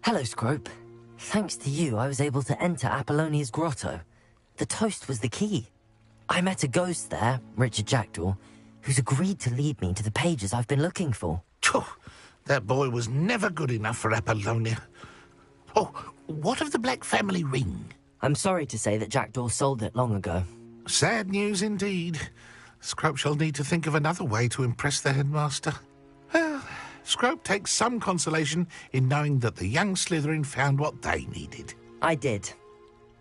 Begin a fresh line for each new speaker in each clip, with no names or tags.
Hello, Scrope. Thanks to you, I was able to enter Apollonia's grotto. The toast was the key. I met a ghost there, Richard Jackdaw, who's agreed to lead me to the pages I've been looking for.
That boy was never good enough for Apollonia. Oh, what of the Black family ring?
I'm sorry to say that Jackdaw sold it long ago.
Sad news indeed. Scrope shall need to think of another way to impress the headmaster. Well, Scrope takes some consolation in knowing that the young Slytherin found what they needed.
I did.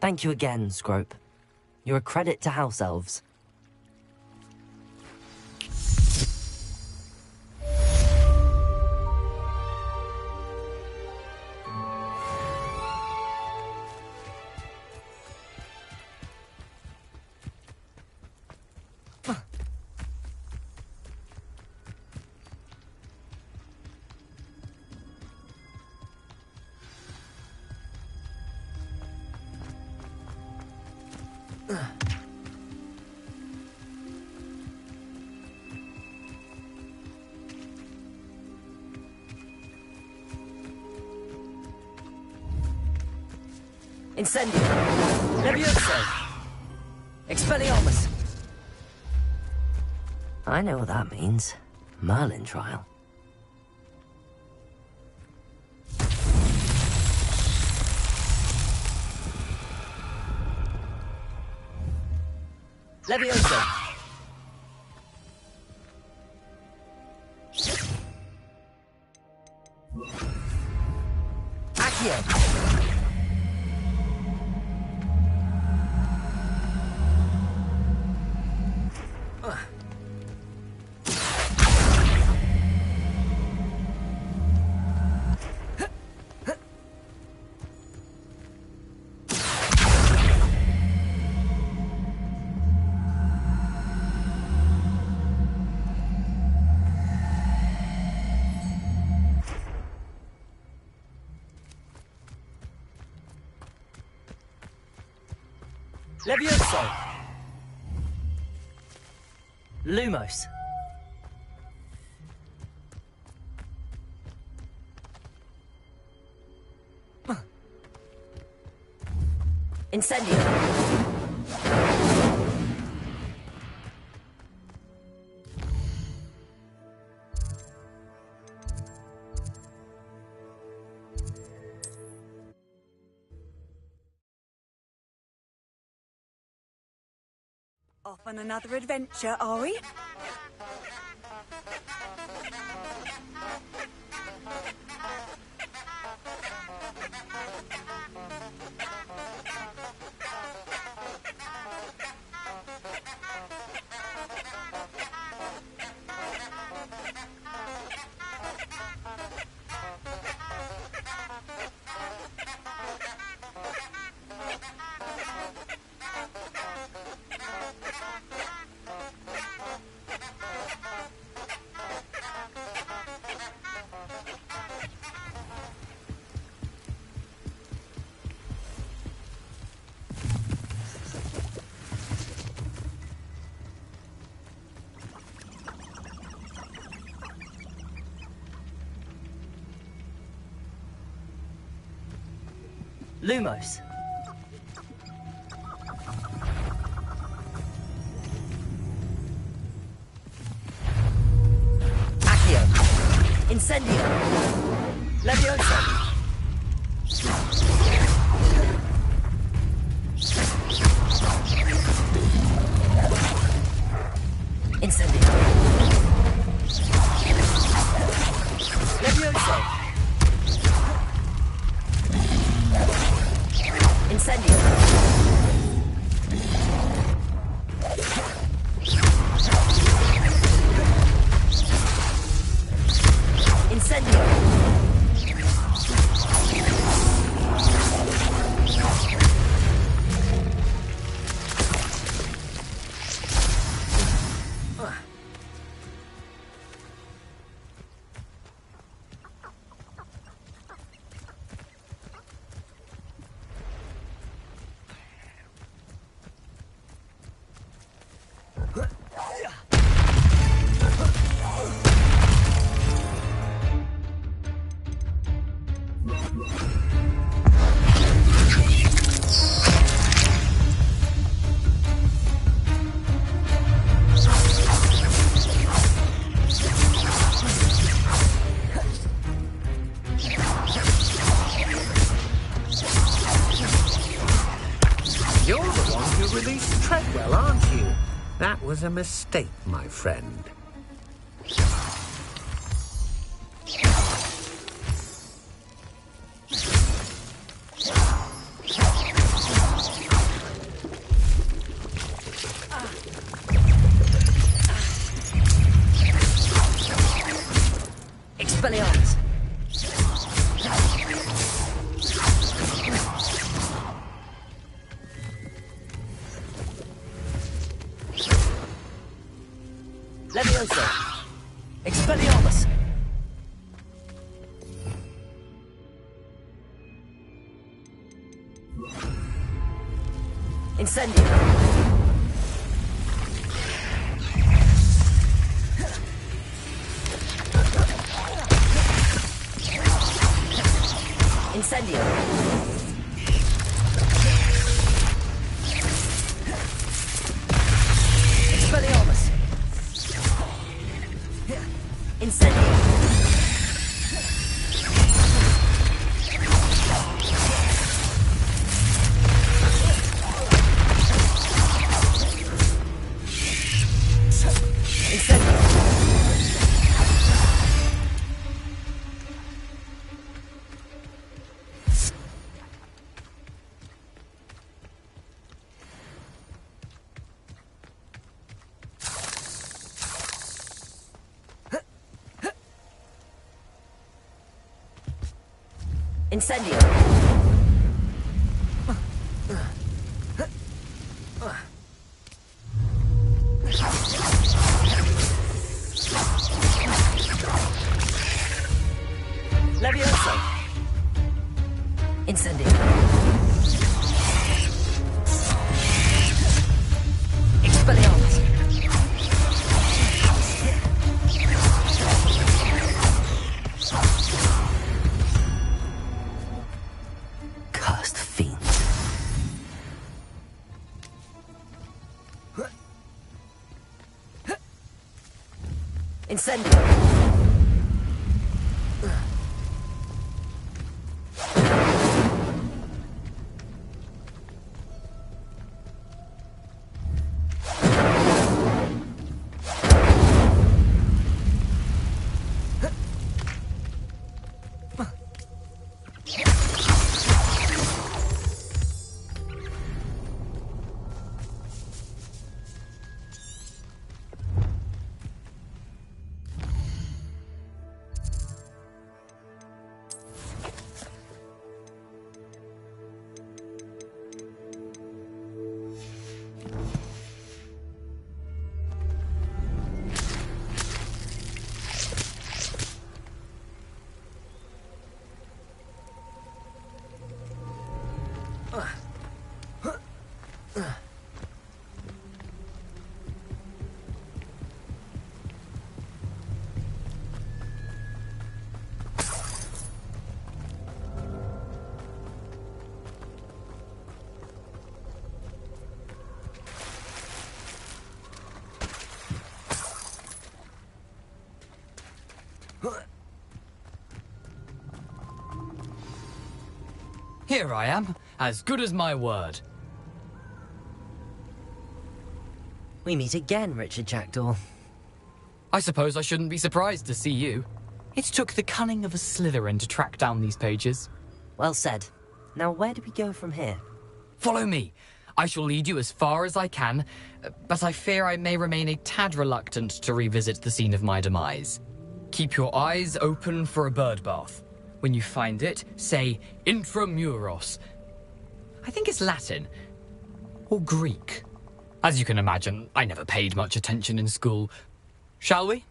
Thank you again, Scrope. You're a credit to House Elves. Incendio! Levioso! Expelliarmus! I know what that means. Merlin trial. Levioso! Accio! Levioso! Lumos! Incendio!
Off on another adventure, are we? Lumos. Accio. Incendio. Levioso. Incendio. Levioso. Incendio. Incendio.
You're the one who released Treadwell, aren't you? That was a mistake, my friend.
Expelliarmus! Levioso! Expelliarmus! Incendio! Incendio! Expelliarmus! Incendio! Incendio! Levioso! Incendio! Expelliarmus! Cursed fiend. Incendio!
Here I am, as good as my word.
We meet again, Richard Jackdaw.
I suppose I shouldn't be surprised to see you. It took the cunning of a Slytherin to track down these pages.
Well said. Now where do we go from here?
Follow me. I shall lead you as far as I can, but I fear I may remain a tad reluctant to revisit the scene of my demise. Keep your eyes open for a bird bath. When you find it, say intramuros. I think it's Latin. Or Greek. As you can imagine, I never paid much attention in school. Shall we?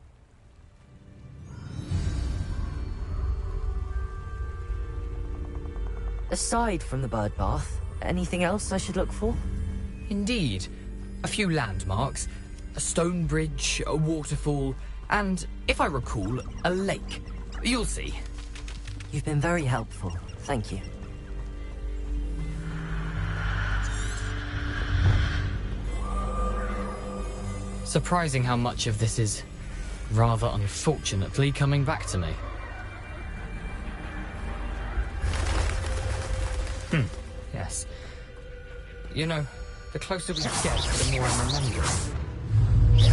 Aside from the bird bath, anything else I should look for?
Indeed. A few landmarks. A stone bridge, a waterfall, and, if I recall, a lake. You'll see.
You've been very helpful. Thank you.
Surprising how much of this is, rather unfortunately, coming back to me. Yes. You know, the closer we get, the more I'm remembering.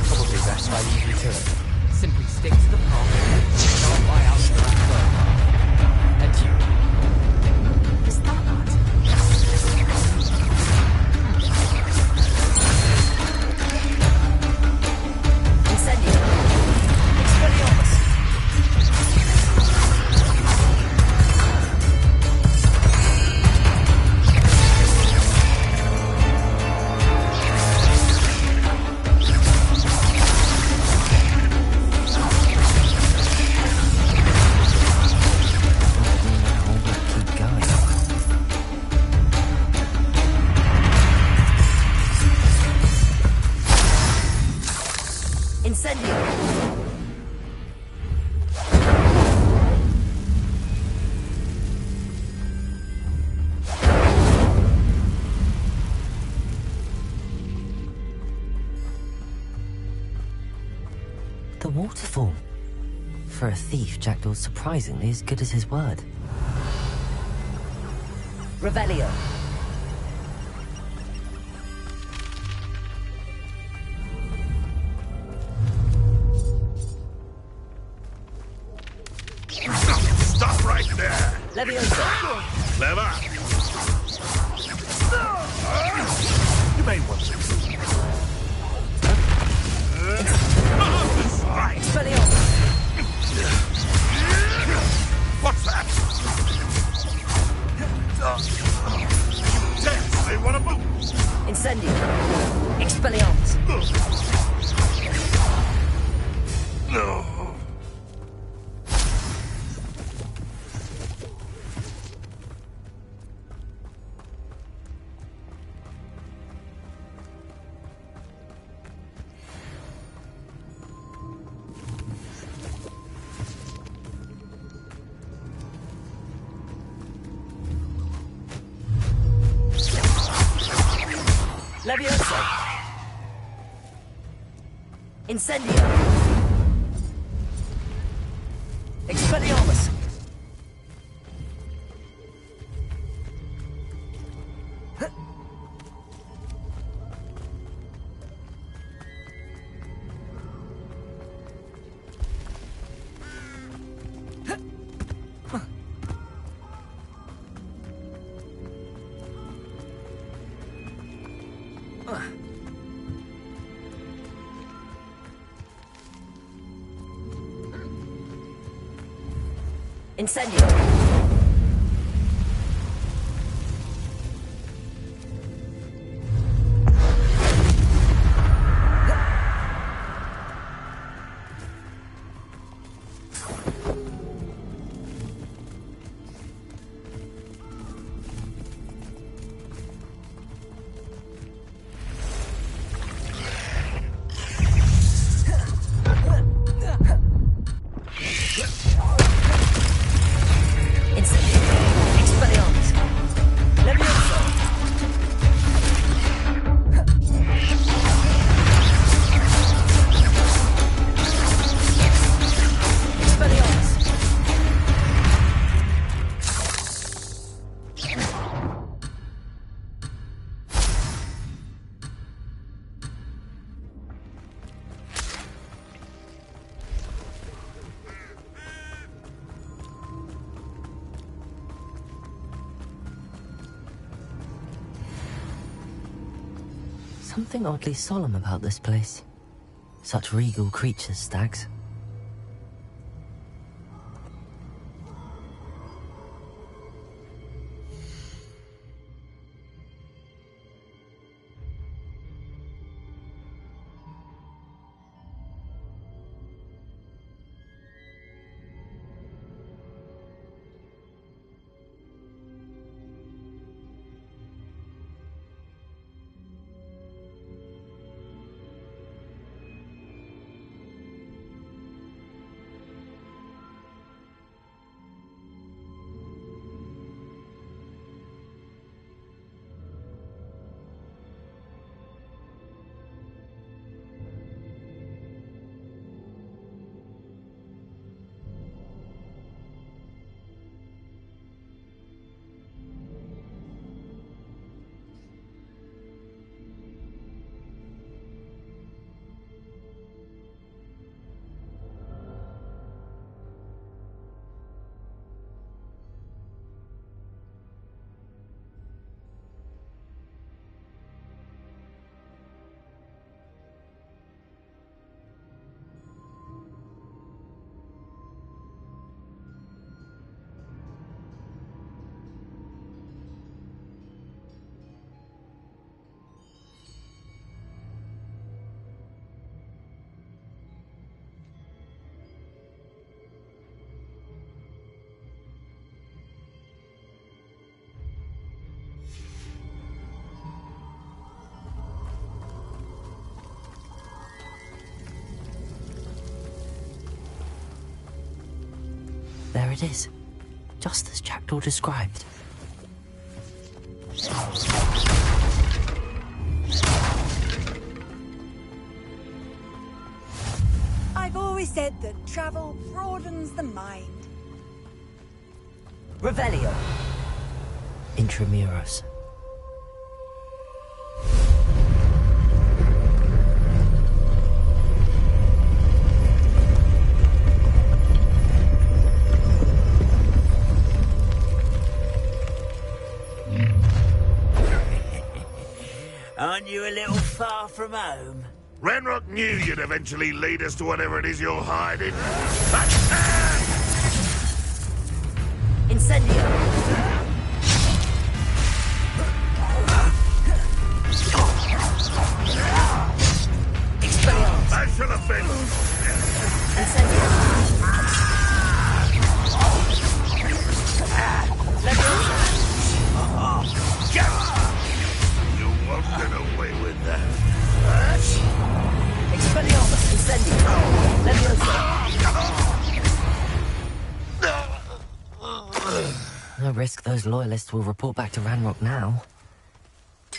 Probably best I leave you to it. Simply stick to the path, don't buy out the bird. And you.
Is that that? Incendio. Expelliarmus.
Keep going.
Incendio.
The waterfall. For a thief, Jackdaw's surprisingly as good as his word.
Revelio.
Stop right there!
Leviosa.
Clever! You may want to. Right.
Expelliarmus.
What's that? Yes, they want to move.
Incendio. Expelliarmus.
No.
Leviosa. Incendio. Expelliarmus. Incendio. Expelliarmus. Leviosa. Expelliarmus.
Something oddly solemn about this place. Such regal creatures, stags. There it is. Just as Jackdaw described.
I've always said that travel broadens the mind.
Revelio.
Intramuros.
Aren't you a little far from home?
Ranrock knew you'd eventually lead us to whatever it is you're hiding.
Incendio. Expelliarmus.
I shall have been.
Incendio. Leviosa.
You won't get away with that.
Expelliarmus. Incendio. Leviosa.
No risk those loyalists will report back to Ranrock now.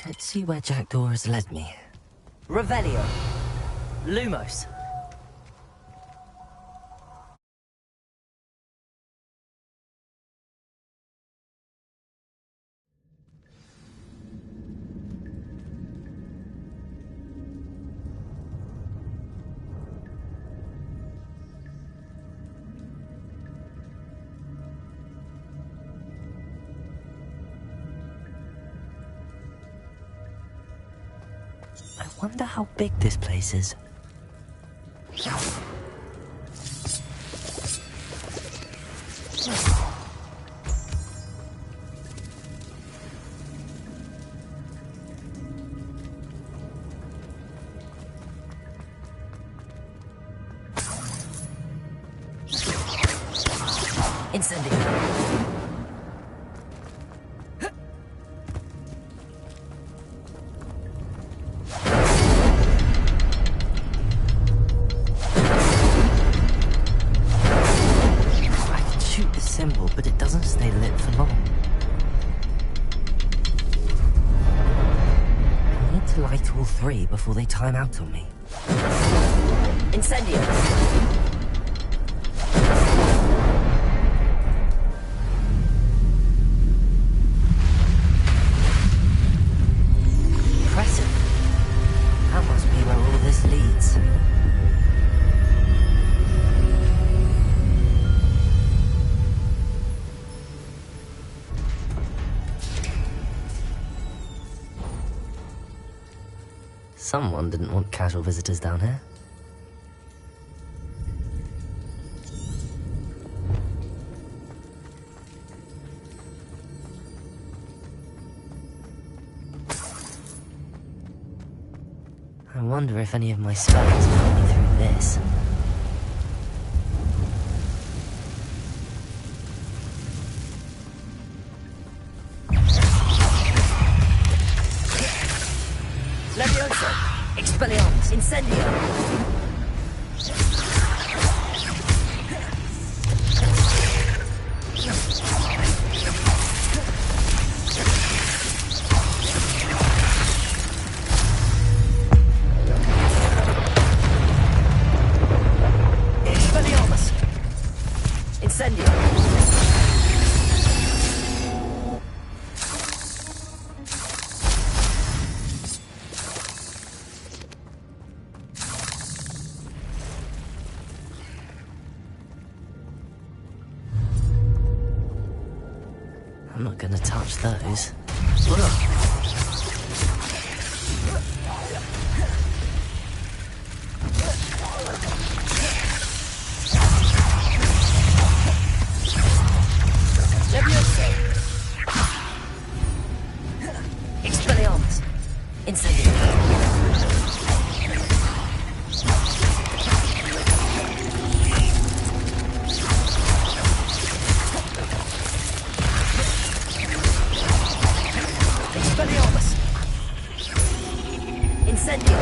Let's see where Jackdaw has led me.
Revelio. Lumos.
I wonder how big this place is.
Incendio.
I can shoot the symbol, but it doesn't stay lit for long. I need to light all three before they time out on me.
Incendio.
Impressive. That must be where all this leads. Someone didn't want casual visitors down here. I wonder if any of my spells got me through this.
Leviosa. Expelliarmus. Incendio. Expelliarmus. Incendio.
I'm not gonna touch those.
Leviosa. Expelliarmus. Incendio. Expelliarmus. Incendio.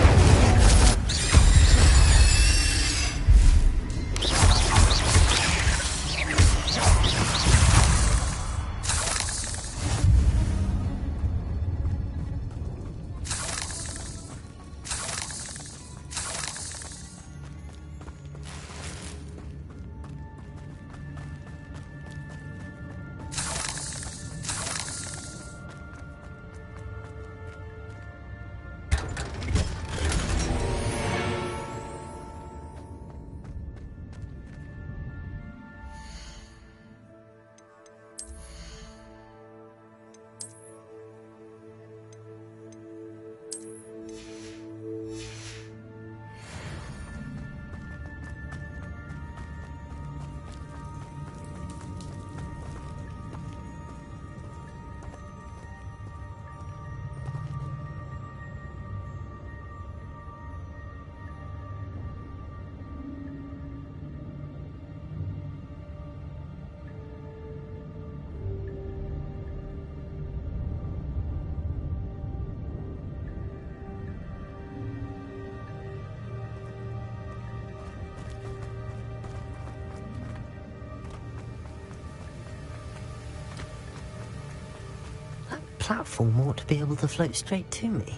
platform ought to be able to float straight to me.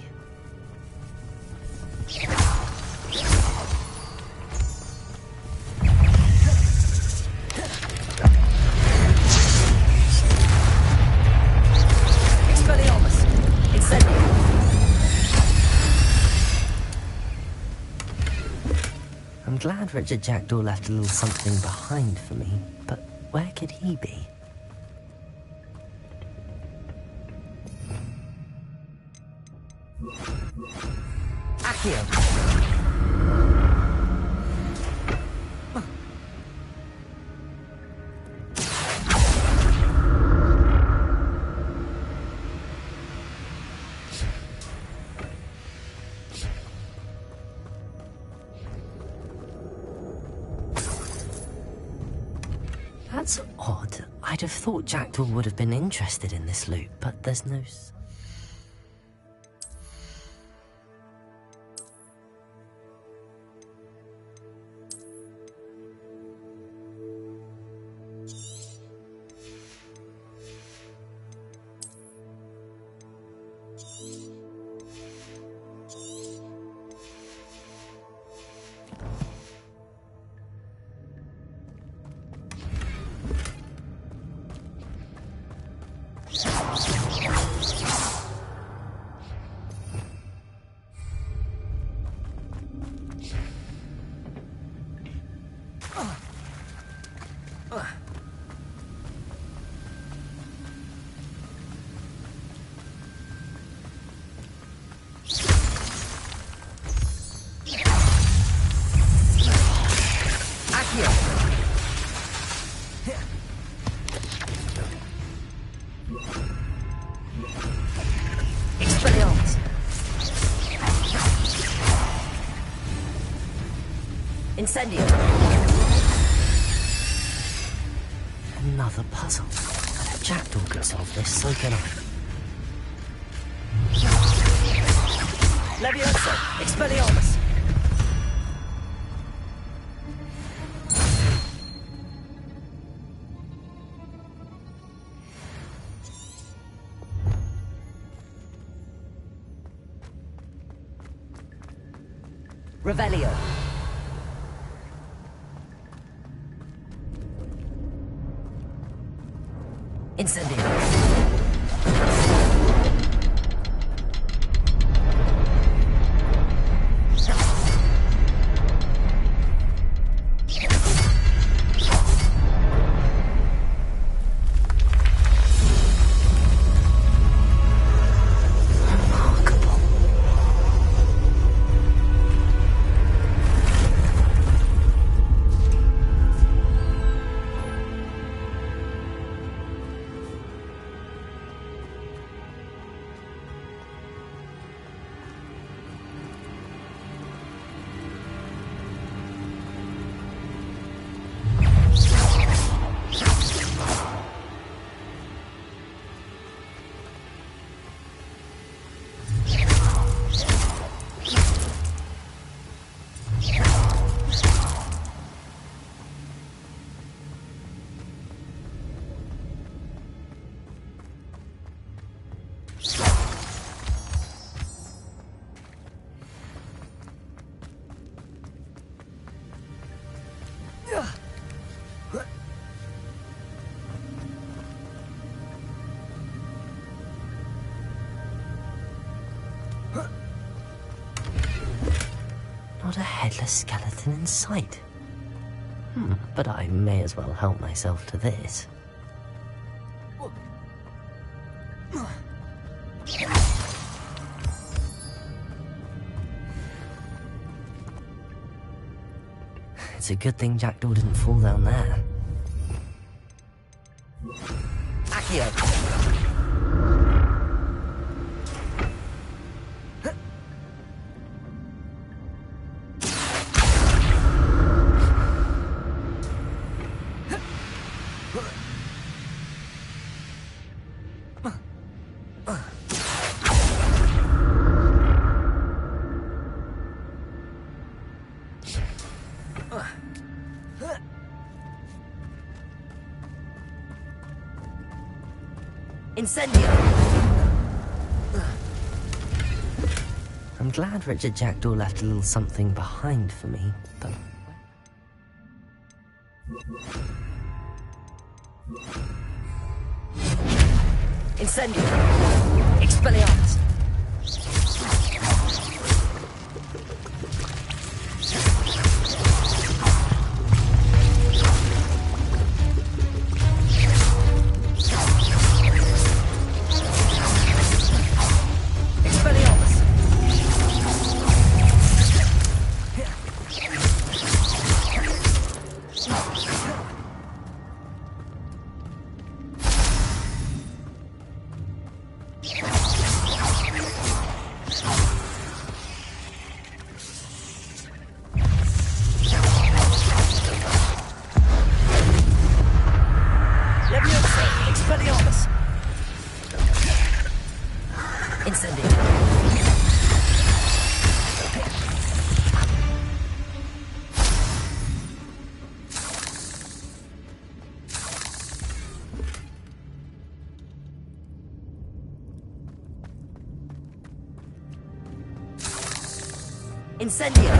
I'm glad Richard Jackdaw left a little something behind for me, but where could he be? Accio! That's odd. I'd have thought Jackdaw would have been interested in this loot, but there's no... Incendio! Another puzzle. If Jackdaw could solve this, so can I. Levioso! Expelliarmus! Revelio! Incendio! Not a headless skeleton in sight. But I may as well help myself to this. It's a good thing Jackdaw didn't fall down there. Accio! Incendio! I'm glad Richard Jackdaw left a little something behind for me, but... Incendio! Expelliarmus! Incendio!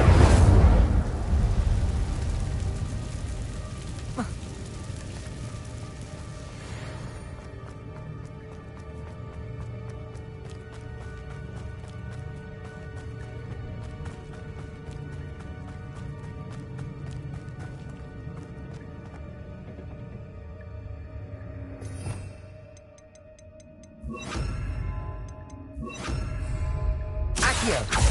Accio!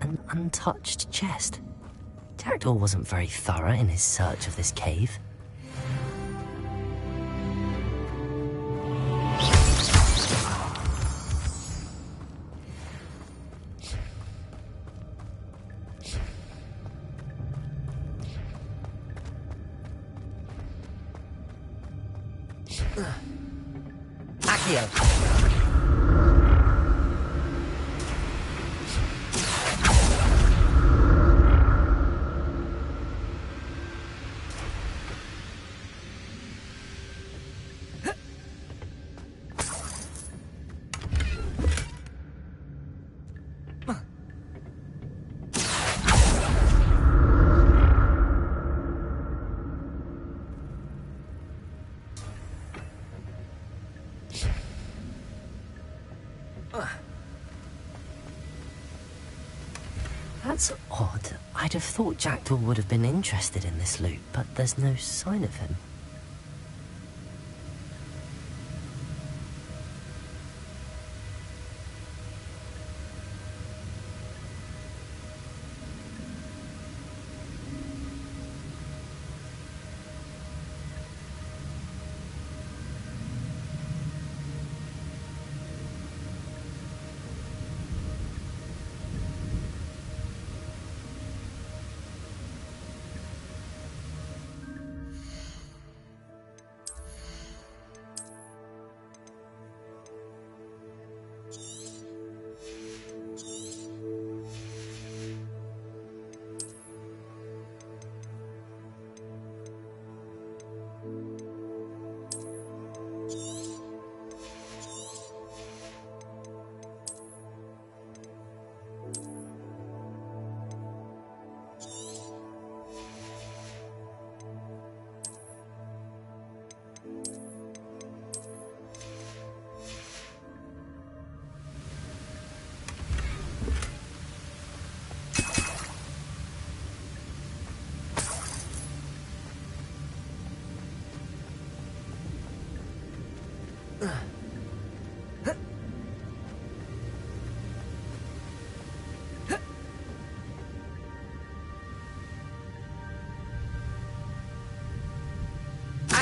An untouched chest. Jackdaw wasn't very thorough in his search of this cave. Accio! That's odd. I'd have thought Jackdaw would have been interested in this loot, but there's no sign of him.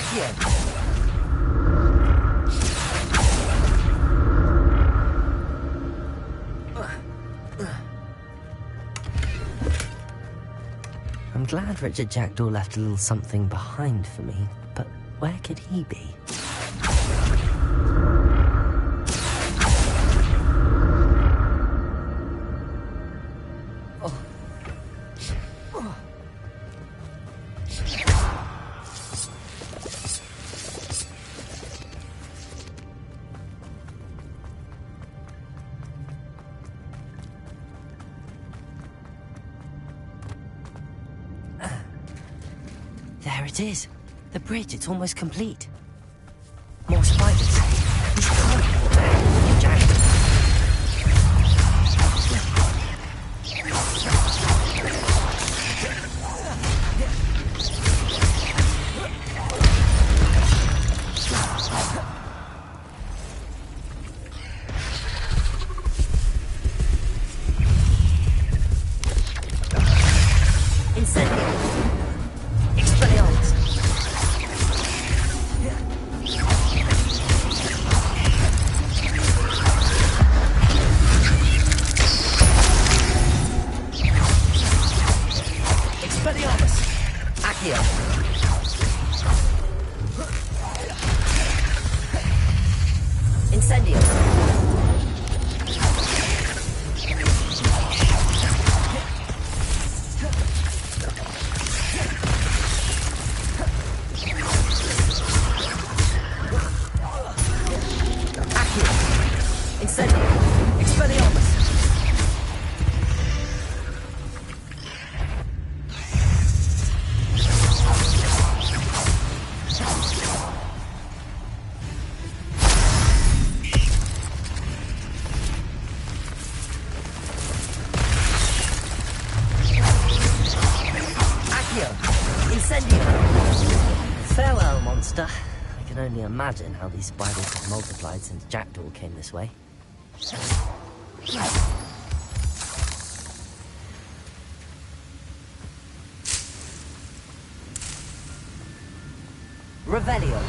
Accio! I'm glad Richard Jackdaw left a little something behind for me, but where could he be? There it is. The bridge, it's almost complete. More spiders. Jack. Farewell, monster. I can only imagine how these spiders have multiplied since Jackdaw came this way. Revelio.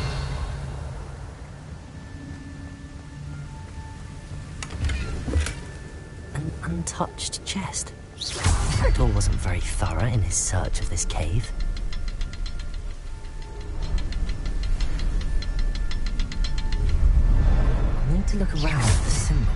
An untouched chest. Jackdaw wasn't very thorough in his search of this cave. I need to look around for the symbol.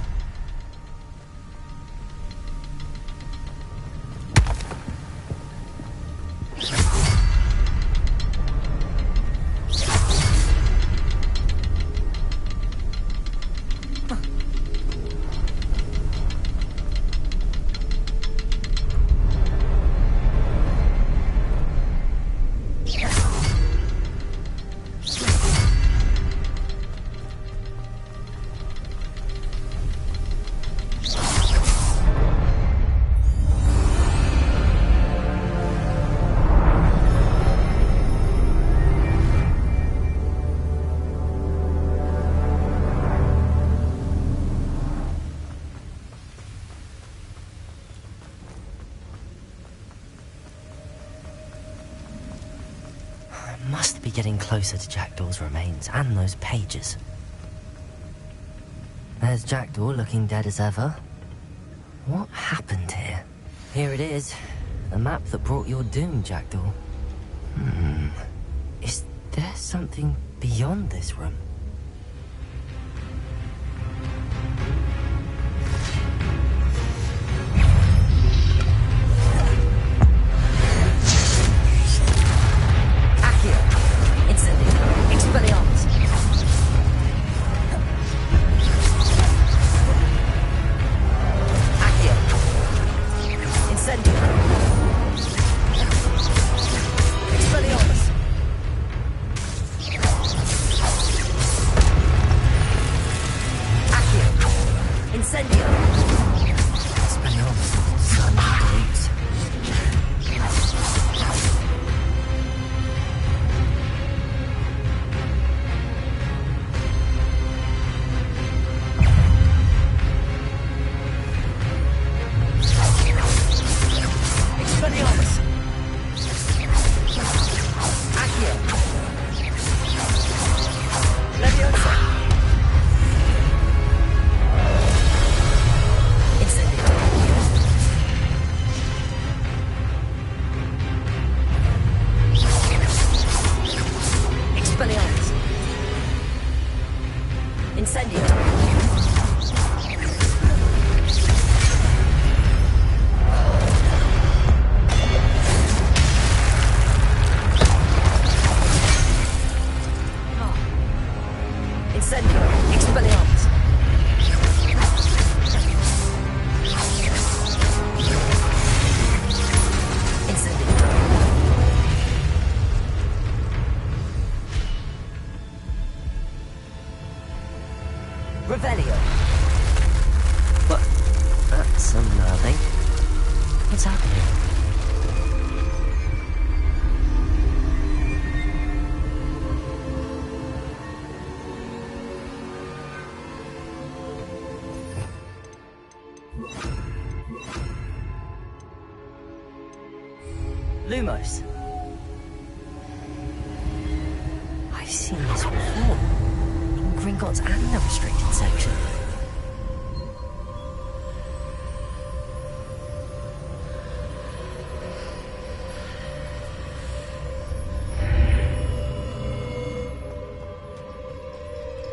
Must be getting closer to Jackdaw's remains and those pages. There's Jackdaw looking dead as ever. What happened here? Here it is. The map that brought your doom, Jackdaw. Is there something beyond this room? Lumos. I've seen this before. In Gringotts and the restricted section.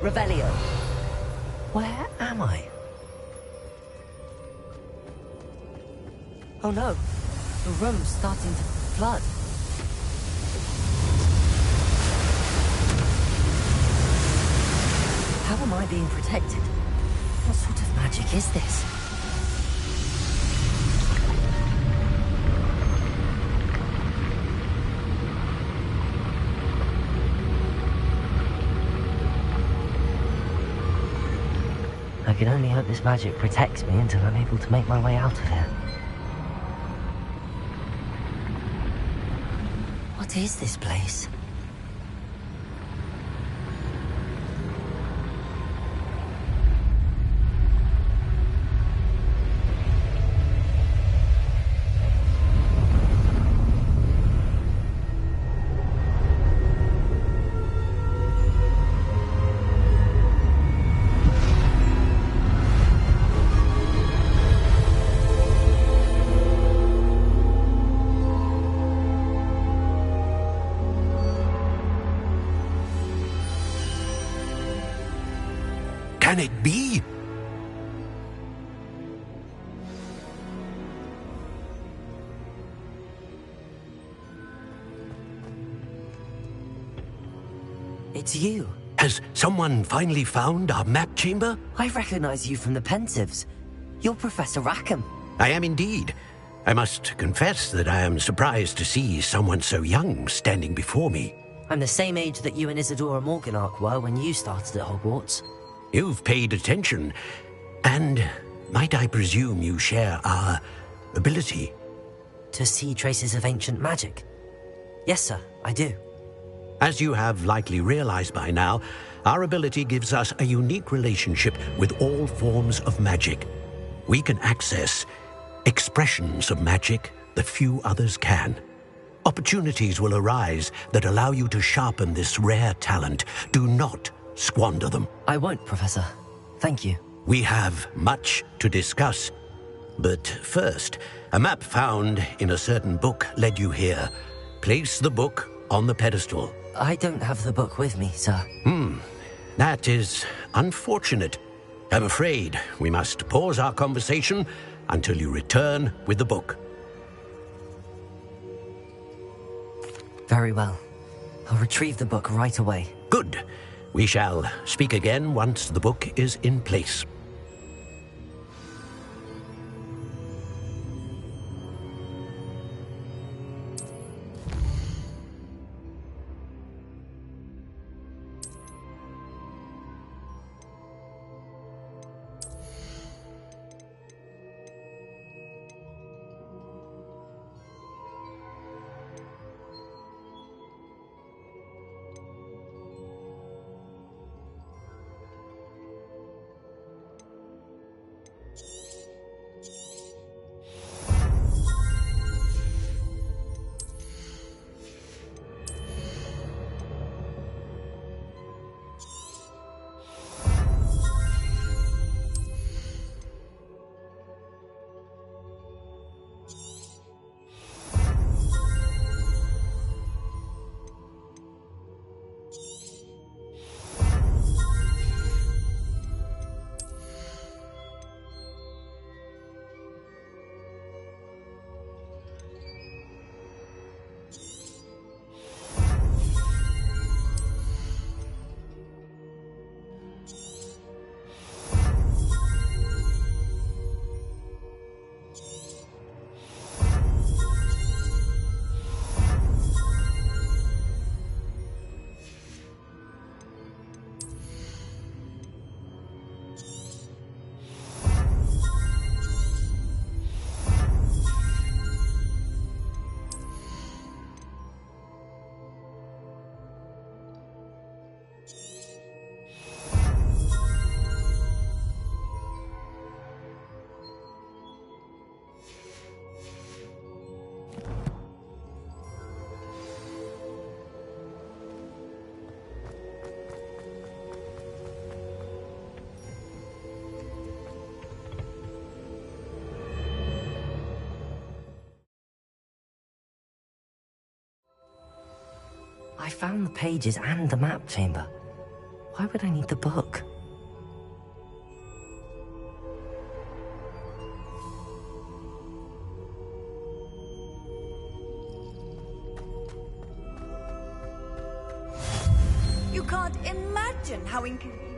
Revelio. Where am I? Oh no, the room's starting to flood. How am I being protected? What sort of magic is this? I can only hope this magic protects me until I'm able to make my way out of here. What is this place?
Can it be?
It's you.
Has someone finally found our map chamber?
I recognize you from the Pensives. You're Professor Rackham.
I am indeed. I must confess that I am surprised to see someone so young standing before me.
I'm the same age that you and Isadora Morganach were when you started at Hogwarts.
You've paid attention, and might I presume you share our ability?
To see traces of ancient magic? Yes, sir, I do.
As you have likely realized by now, our ability gives us a unique relationship with all forms of magic. We can access expressions of magic that few others can. Opportunities will arise that allow you to sharpen this rare talent. Do not squander them.
I won't, Professor. Thank you.
We have much to discuss. But first, a map found in a certain book led you here. Place the book on the pedestal.
I don't have the book with me, sir.
That is unfortunate. I'm afraid we must pause our conversation until you return with the book.
Very well. I'll retrieve the book right away.
Good. We shall speak again once the book is in place.
I found the pages and the map chamber. Why would I need the book?
You can't imagine how inconvenient.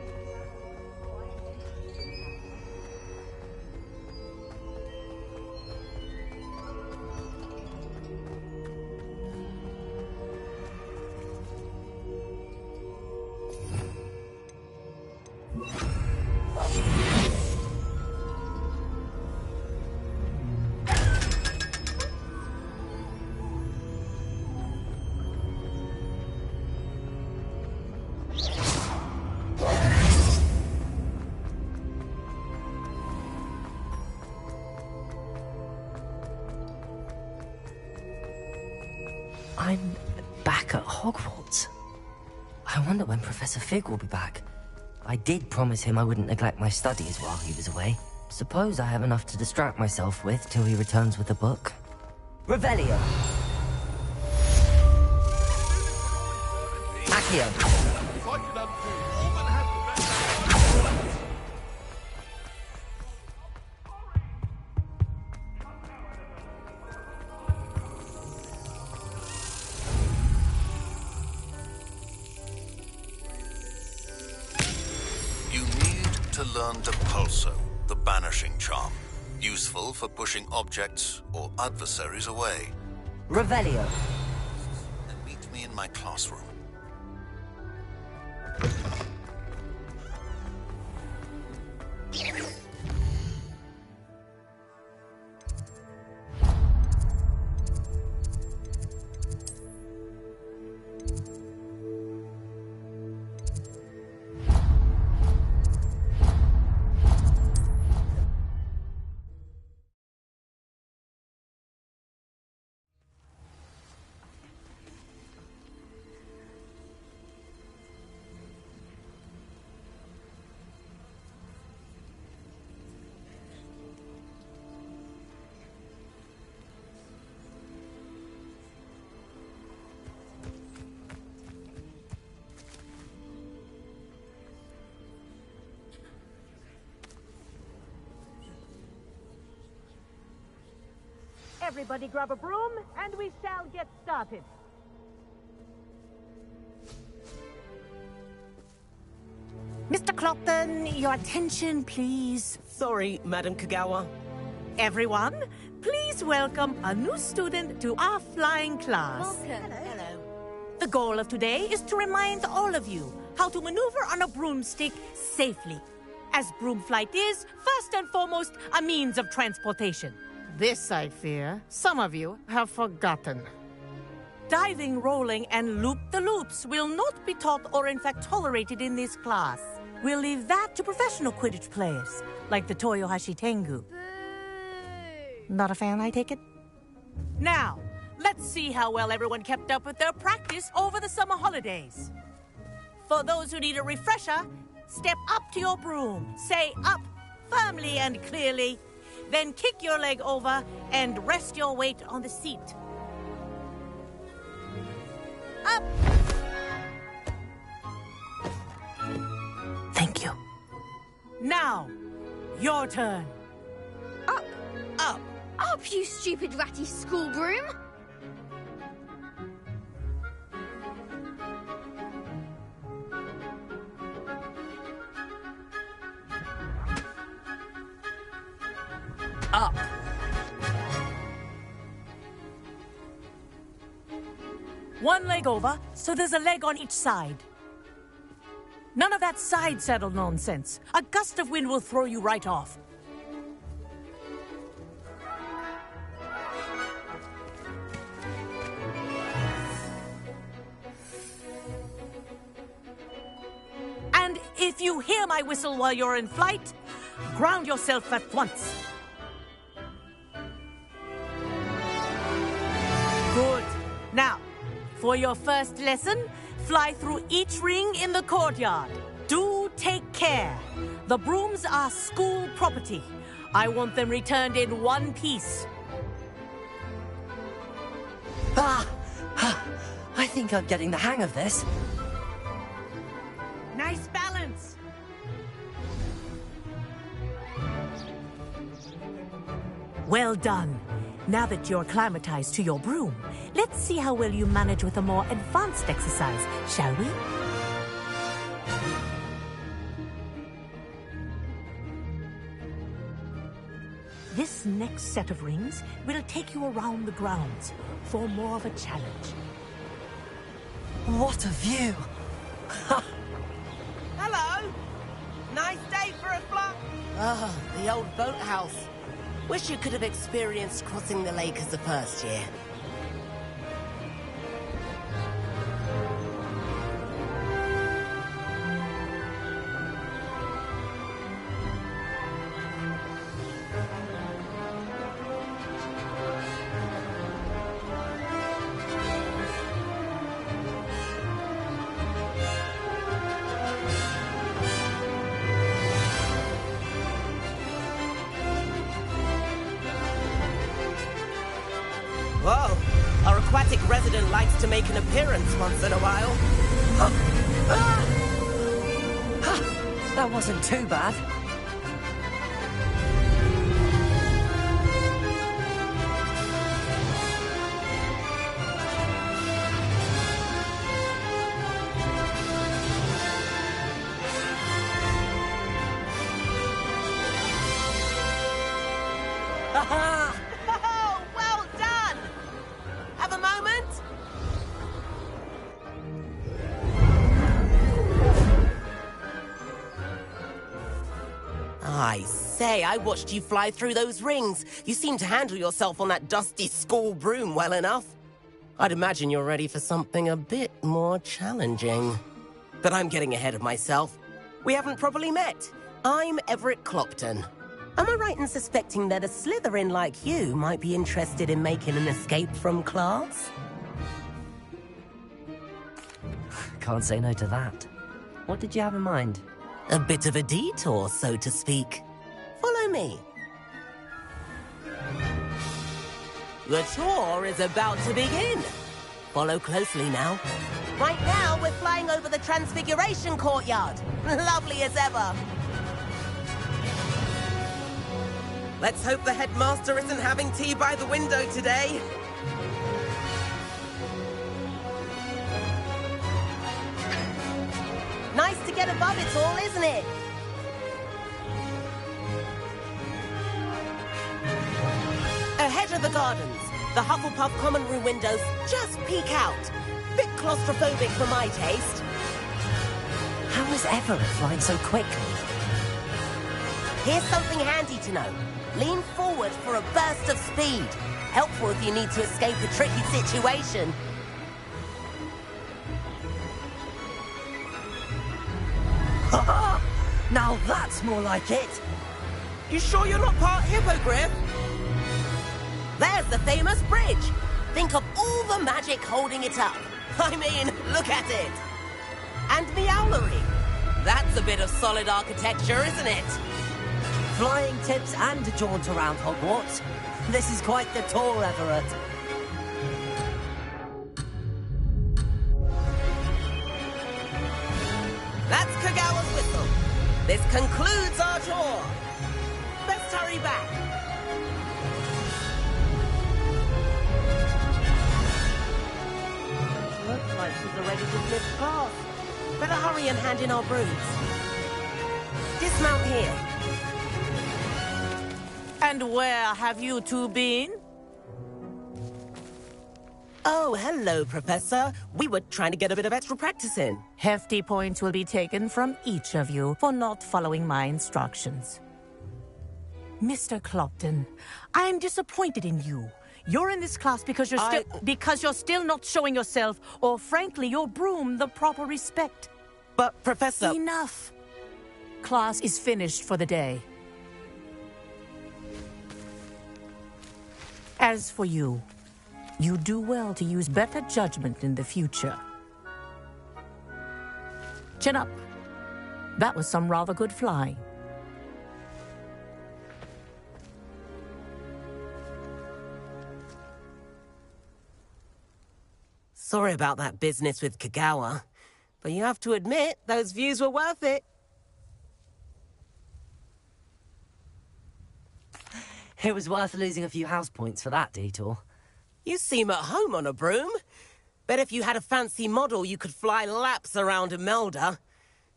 I'm back at Hogwarts. I wonder when Professor Fig will be back. I did promise him I wouldn't neglect my studies while he was away. Suppose I have enough to distract myself with till he returns with the book. Revelio! Accio!
Learn Depulso, the banishing charm. Useful for pushing objects or adversaries away.
Revelio.
And meet me in my classroom.
Everybody grab a broom, and we shall get started. Mr. Clopton, your attention, please.
Sorry, Madam Kagawa.
Everyone, please welcome a new student to our flying class.
Welcome.
Hello.
The goal of today is to remind all of you how to maneuver on a broomstick safely, as broom flight is, first and foremost, a means of transportation. This, I fear, some of you have forgotten. Diving, rolling, and loop-the-loops will not be taught or in fact tolerated in this class. We'll leave that to professional Quidditch players, like the Toyohashi Tengu.
Boo!
Not a fan, I take it? Now, let's see how well everyone kept up with their practice over the summer holidays. For those who need a refresher, step up to your broom, say up firmly and clearly, then kick your leg over and rest your weight on the seat. Up!
Thank you.
Now, your turn.
Up!
Up!
Up, you stupid ratty school broom!
Up!
One leg over, so there's a leg on each side. None of that side saddle nonsense. A gust of wind will throw you right off. And if you hear my whistle while you're in flight, ground yourself at once. Good. Now, for your first lesson, fly through each ring in the courtyard. Do take care. The brooms are school property. I want them returned in one piece.
Ah! I think I'm getting the hang of this.
Nice balance. Well done. Now that you're acclimatized to your broom, let's see how well you manage with a more advanced exercise, shall we? This next set of rings will take you around the grounds for more of a challenge.
What a view!
Hello! Nice day for a flop. Ah, the old boathouse. Wish you could have experienced crossing the lake as a first year. Whoa! Our aquatic resident likes to make an appearance once in a while.
That wasn't too bad.
Oh, well done! Have a moment? I say, I watched you fly through those rings. You seem to handle yourself on that dusty school broom well enough. I'd imagine you're ready for something a bit more challenging. But I'm getting ahead of myself. We haven't properly met. I'm Everett Clopton. Am I right in suspecting that a Slytherin like you might be interested in making an escape from class?
Can't say no to that. What did you have in mind?
A bit of a detour, so to speak. Follow me. The tour is about to begin. Follow closely now. Right now, we're flying over the Transfiguration Courtyard. Lovely as ever. Let's hope the headmaster isn't having tea by the window today. Nice to get above it all, isn't it? Ahead of the gardens, the Hufflepuff common room windows just peek out. Bit claustrophobic for my taste.
How is Everett flying so quickly?
Here's something handy to know. Lean forward for a burst of speed. Helpful if you need to escape a tricky situation.
Now that's more like it.
You sure you're not part hippogriff? There's the famous bridge. Think of all the magic holding it up. I mean, look at it. And the owlery. That's a bit of solid architecture, isn't it?
Flying tips and a jaunt around Hogwarts. This is quite the tour, Everett.
That's Kagawa's whistle. This concludes our tour. Let's hurry back. Looks like she's already dismissed class. Better hurry and hand in our brooms. Dismount here.
And where have you two been?
Oh, hello, Professor. We were trying to get a bit of extra practice in.
Hefty points will be taken from each of you for not following my instructions. Mr. Clopton, I am disappointed in you. You're in this class because you're still not showing yourself, or frankly, your broom the proper respect.
But, Professor...
Enough. Class is finished for the day. As for you, you do well to use better judgment in the future. Chin up. That was some rather good flying.
Sorry about that business with Kagawa, but you have to admit, those views were worth it.
It was worth losing a few house points for that detour.
You seem at home on a broom. Bet if you had a fancy model, you could fly laps around Imelda.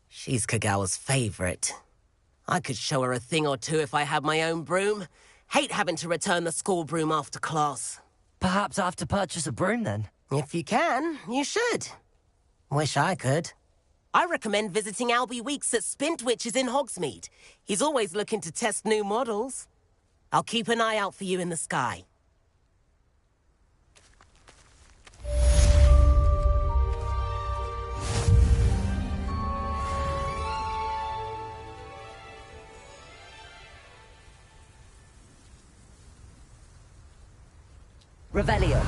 She's Kagawa's favorite. I could show her a thing or two if I had my own broom. Hate having to return the school broom after class.
Perhaps I have to purchase a broom then.
If you can, you should. Wish I could. I recommend visiting Albie Weeks at Spintwitches in Hogsmeade. He's always looking to test new models. I'll keep an eye out for you in the sky.
Revelio.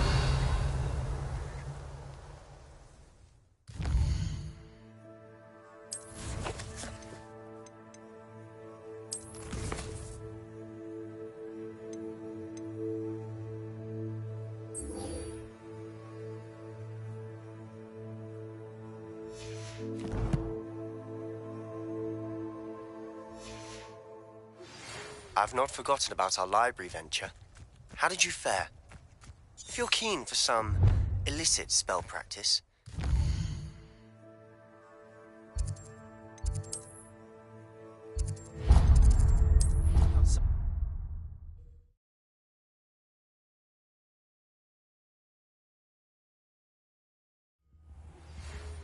I've not forgotten about our library venture. How did you fare? If you're keen for some illicit spell practice.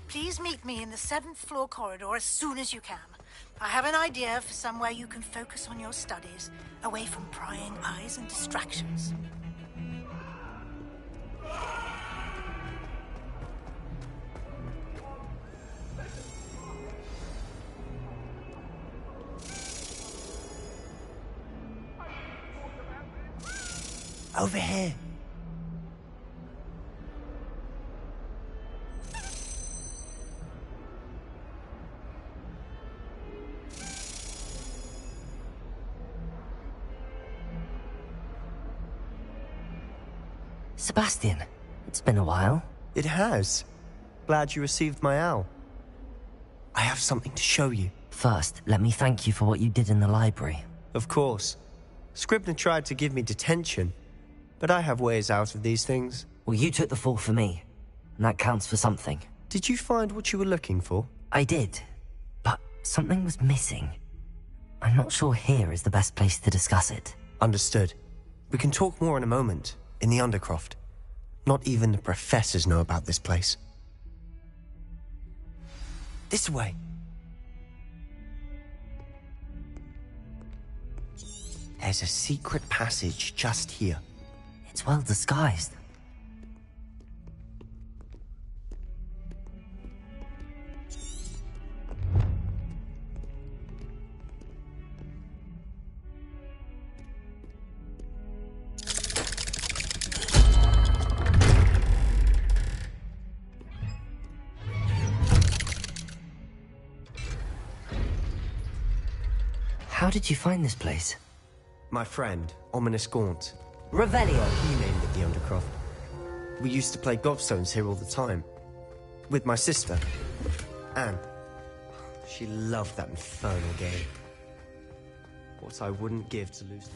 Please meet me in the 7th floor corridor as soon as you can. I have an idea for somewhere you can focus on your studies, away from prying eyes and distractions.
Over here.
Sebastian, it's been a while.
It has. Glad you received my owl. I have something to show you.
First, let me thank you for what you did in the library.
Of course. Scribner tried to give me detention, but I have ways out of these things.
Well, you took the fall for me, and that counts for something.
Did you find what you were looking for?
I did, but something was missing. I'm not sure here is the best place to discuss it.
Understood. We can talk more in a moment, in the Undercroft. Not even the professors know about this place. This way. There's a secret passage just here.
It's well disguised. How did you find this place?
My friend, Ominous Gaunt.
Revelio.
He named it the Undercroft. We used to play gobstones here all the time. With my sister, Anne. She loved that infernal game. What I wouldn't give to lose.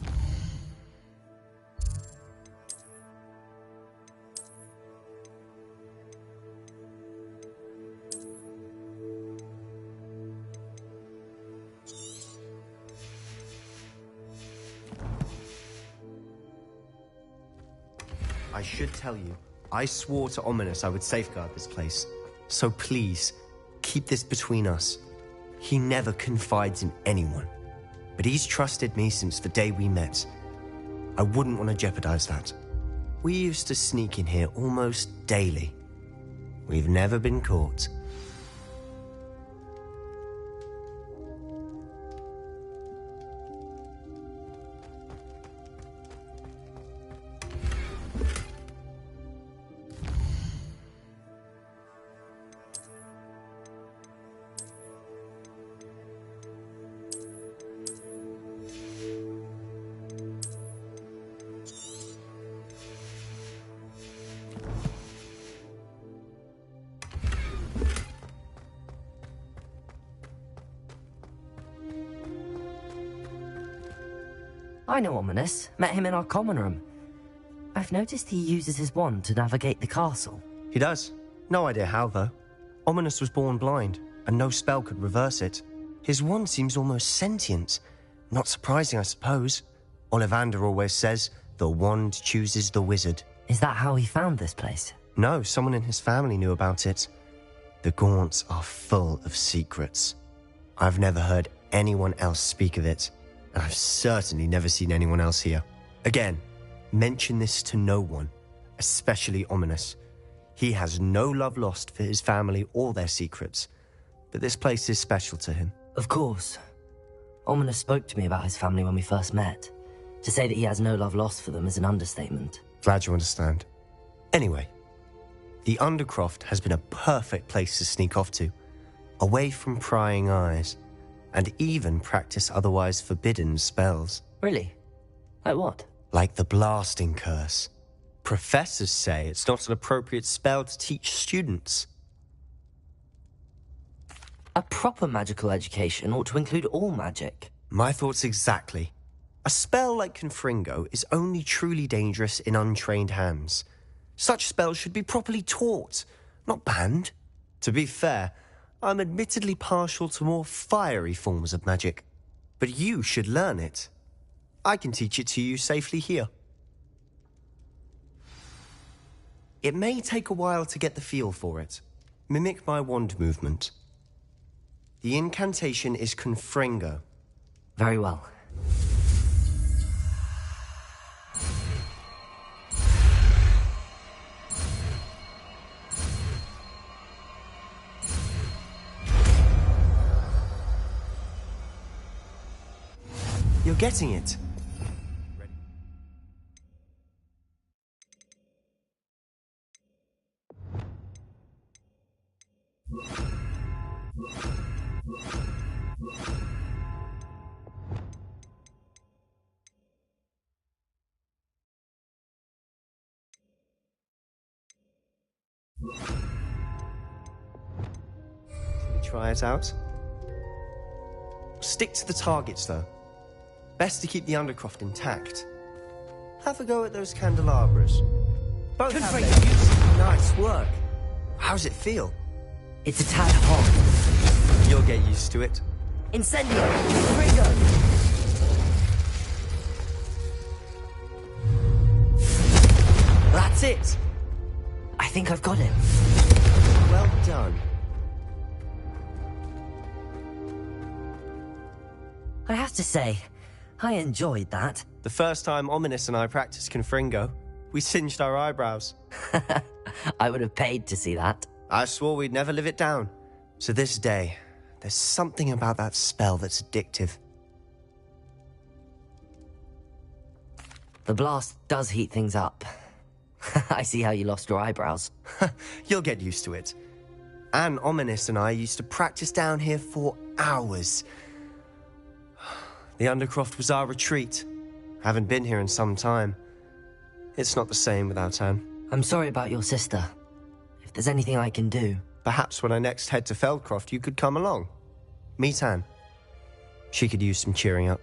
I should tell you, I swore to Ominous I would safeguard this place. So please, keep this between us. He never confides in anyone. But he's trusted me since the day we met. I wouldn't want to jeopardize that. We used to sneak in here almost daily. We've never been caught.
I know Ominous. Met him in our common room. I've noticed he uses his wand to navigate the castle.
He does. No idea how, though. Ominous was born blind, and no spell could reverse it. His wand seems almost sentient. Not surprising, I suppose. Ollivander always says, the wand chooses the wizard.
Is that how he found this place?
No, someone in his family knew about it. The Gaunts are full of secrets. I've never heard anyone else speak of it, and I've certainly never seen anyone else here. Again, mention this to no one, especially Ominous. He has no love lost for his family or their secrets, but this place is special to him.
Of course. Ominous spoke to me about his family when we first met. To say that he has no love lost for them is an understatement.
Glad you understand. Anyway, the Undercroft has been a perfect place to sneak off to, away from prying eyes, and even practice otherwise forbidden spells.
Really? Like what?
Like the blasting curse. Professors say it's not an appropriate spell to teach students.
A proper magical education ought to include all magic.
My thoughts exactly. A spell like Confringo is only truly dangerous in untrained hands. Such spells should be properly taught, not banned. To be fair, I'm admittedly partial to more fiery forms of magic. But you should learn it. I can teach it to you safely here. It may take a while to get the feel for it. Mimic my wand movement. The incantation is Confringo.
Very well.
You're getting it. Try it out. Stick to the targets, though. Best to keep the Undercroft intact. Have a go at those candelabras. Both have their use. Nice work. How's it feel?
It's a tad hot.
You'll get used to it.
Incendio! Ringo! That's it! I think I've got it.
Well done.
I have to say, I enjoyed that.
The first time Ominous and I practiced Confringo, we singed our eyebrows.
I would have paid to see that.
I swore we'd never live it down. So this day, there's something about that spell that's addictive.
The blast does heat things up. I see how you lost your eyebrows.
You'll get used to it. Anne, Ominous and I used to practice down here for hours. The Undercroft was our retreat. Haven't been here in some time. It's not the same without Anne.
I'm sorry about your sister. If there's anything I can do...
Perhaps when I next head to Feldcroft, you could come along. Meet Anne. She could use some cheering up.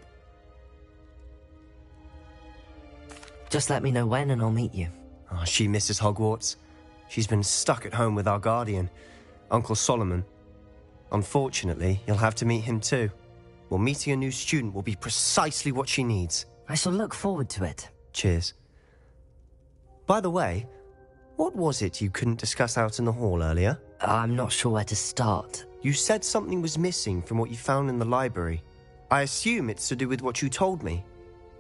Just let me know when and I'll meet you.
Oh, she misses Hogwarts. She's been stuck at home with our guardian, Uncle Solomon. Unfortunately, you'll have to meet him too. Well, meeting a new student will be precisely what she needs.
I shall look forward to it.
Cheers. By the way, what was it you couldn't discuss out in the hall earlier?
I'm not sure where to start.
You said something was missing from what you found in the library. I assume it's to do with what you told me.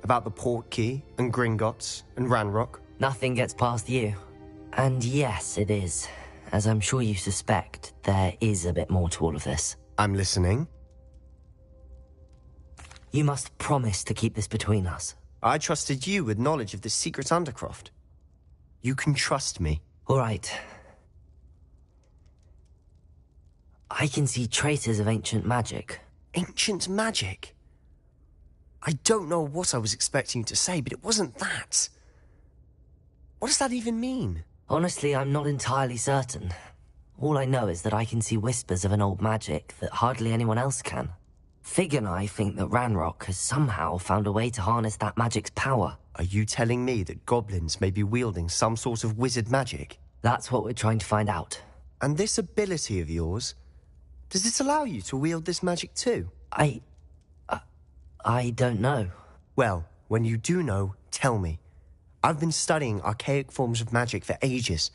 About the Portkey, and Gringotts, and Ranrock.
Nothing gets past you. And yes, it is. As I'm sure you suspect, there is a bit more to all of this.
I'm listening.
You must promise to keep this between us.
I trusted you with knowledge of the secret Undercroft. You can trust me.
All right. I can see traces of ancient magic.
Ancient magic? I don't know what I was expecting you to say, but it wasn't that. What does that even mean?
Honestly, I'm not entirely certain. All I know is that I can see whispers of an old magic that hardly anyone else can. Fig and I think that Ranrock has somehow found a way to harness that magic's power.
Are you telling me that goblins may be wielding some sort of wizard magic?
That's what we're trying to find out.
And this ability of yours, does it allow you to wield this magic too?
I don't know.
Well, when you do know, tell me. I've been studying archaic forms of magic for ages.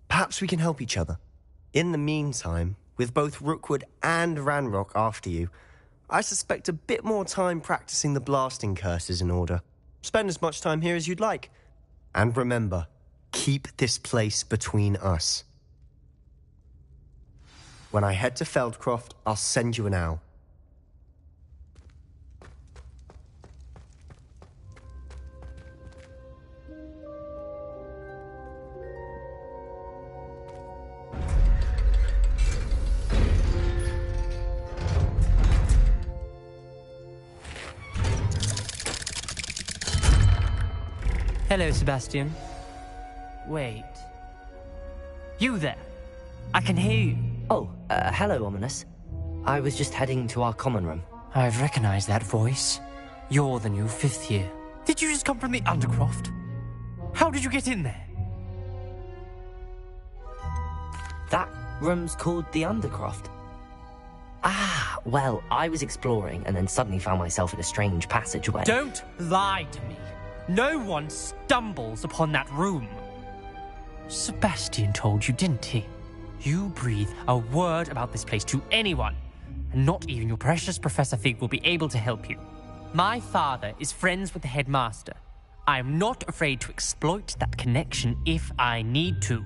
Perhaps we can help each other. In the meantime, with both Rookwood and Ranrock after you, I suspect a bit more time practicing the blasting curse is in order. Spend as much time here as you'd like. And remember, keep this place between us. When I head to Feldcroft, I'll send you an owl.
Hello, Sebastian. Wait. You there? I can hear you.
Oh, hello, Ominous. I was just heading to our common room.
I've recognized that voice. You're the new 5th year. Did you just come from the Undercroft? How did you get in there?
That room's called the Undercroft. Ah, well, I was exploring and then suddenly found myself in a strange passageway.
Don't lie to me. No one stumbles upon that room. Sebastian told you, didn't he? You breathe a word about this place to anyone, and not even your precious Professor Fig will be able to help you. My father is friends with the headmaster. I am not afraid to exploit that connection if I need to.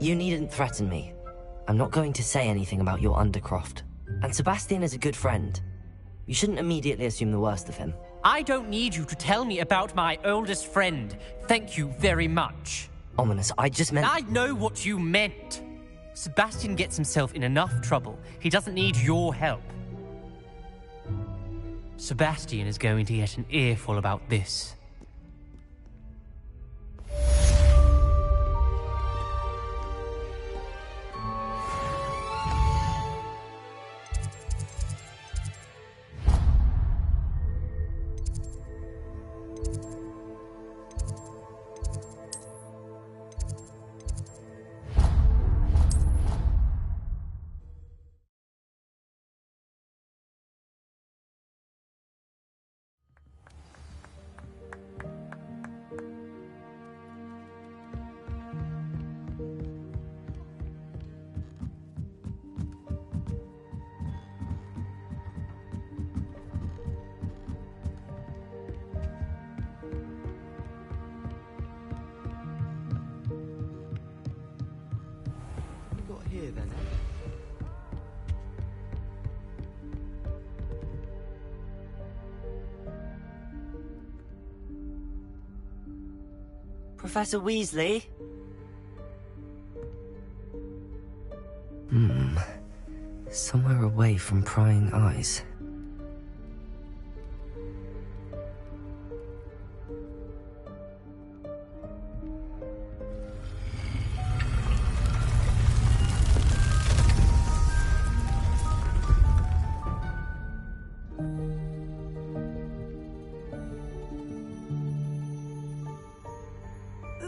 You needn't threaten me. I'm not going to say anything about your Undercroft. And Sebastian is a good friend. You shouldn't immediately assume the worst of him.
I don't need you to tell me about my oldest friend. Thank you very much.
Ominous, I just meant...
I know what you meant. Sebastian gets himself in enough trouble. He doesn't need your help. Sebastian is going to get an earful about this.
Professor Weasley? Somewhere away from prying eyes.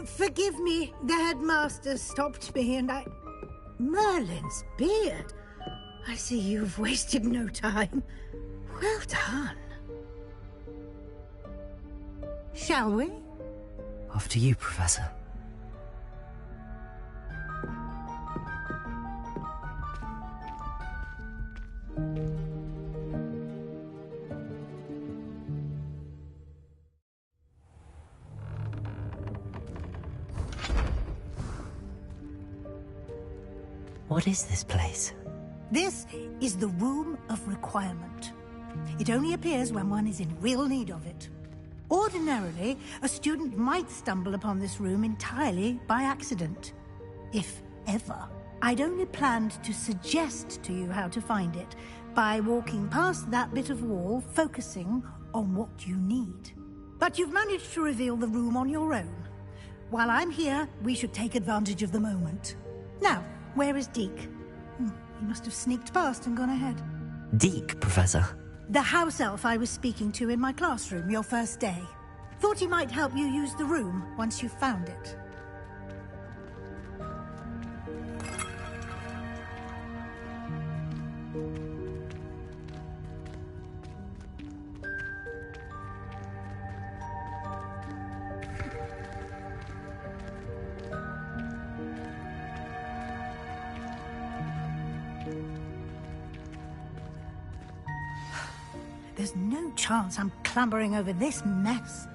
Forgive me, the headmaster stopped me and I... Merlin's beard. I see you've wasted no time. Well done. Shall we?
After you, Professor. What is this place?
This is the Room of Requirement. It only appears when one is in real need of it. Ordinarily, a student might stumble upon this room entirely by accident. If ever. I'd only planned to suggest to you how to find it by walking past that bit of wall, focusing on what you need. But you've managed to reveal the room on your own. While I'm here, we should take advantage of the moment. Now, where is Deke? He must have sneaked past and gone ahead.
Deke, Professor.
The house elf I was speaking to in my classroom your first day. Thought he might help you use the room once you found it. There's no chance I'm clambering over this mess.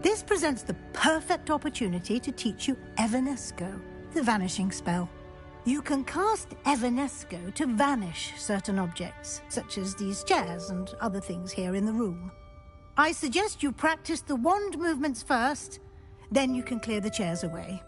This presents the perfect opportunity to teach you Evanesco, the vanishing spell. You can cast Evanesco to vanish certain objects, such as these chairs and other things here in the room. I suggest you practice the wand movements first, then you can clear the chairs away.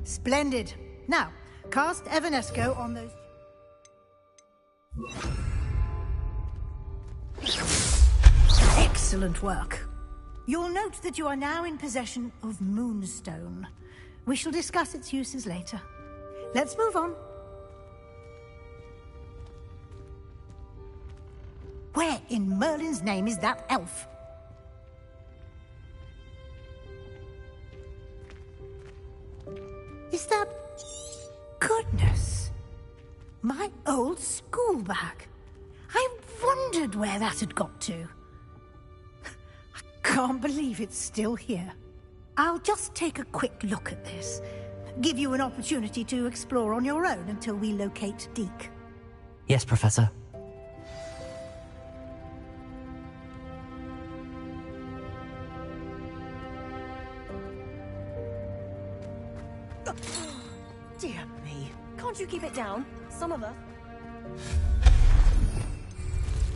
Splendid. Now, cast Evanesco on those... Excellent work. You'll note that you are now in possession of Moonstone. We shall discuss its uses later. Let's move on. Where in Merlin's name is that elf? Is that... Goodness! My old school bag. I wondered where that had got to. I can't believe it's still here. I'll just take a quick look at this. Give you an opportunity to explore on your own until we locate Deke.
Yes, Professor.
Dear me. Can't you keep it down? Some of us.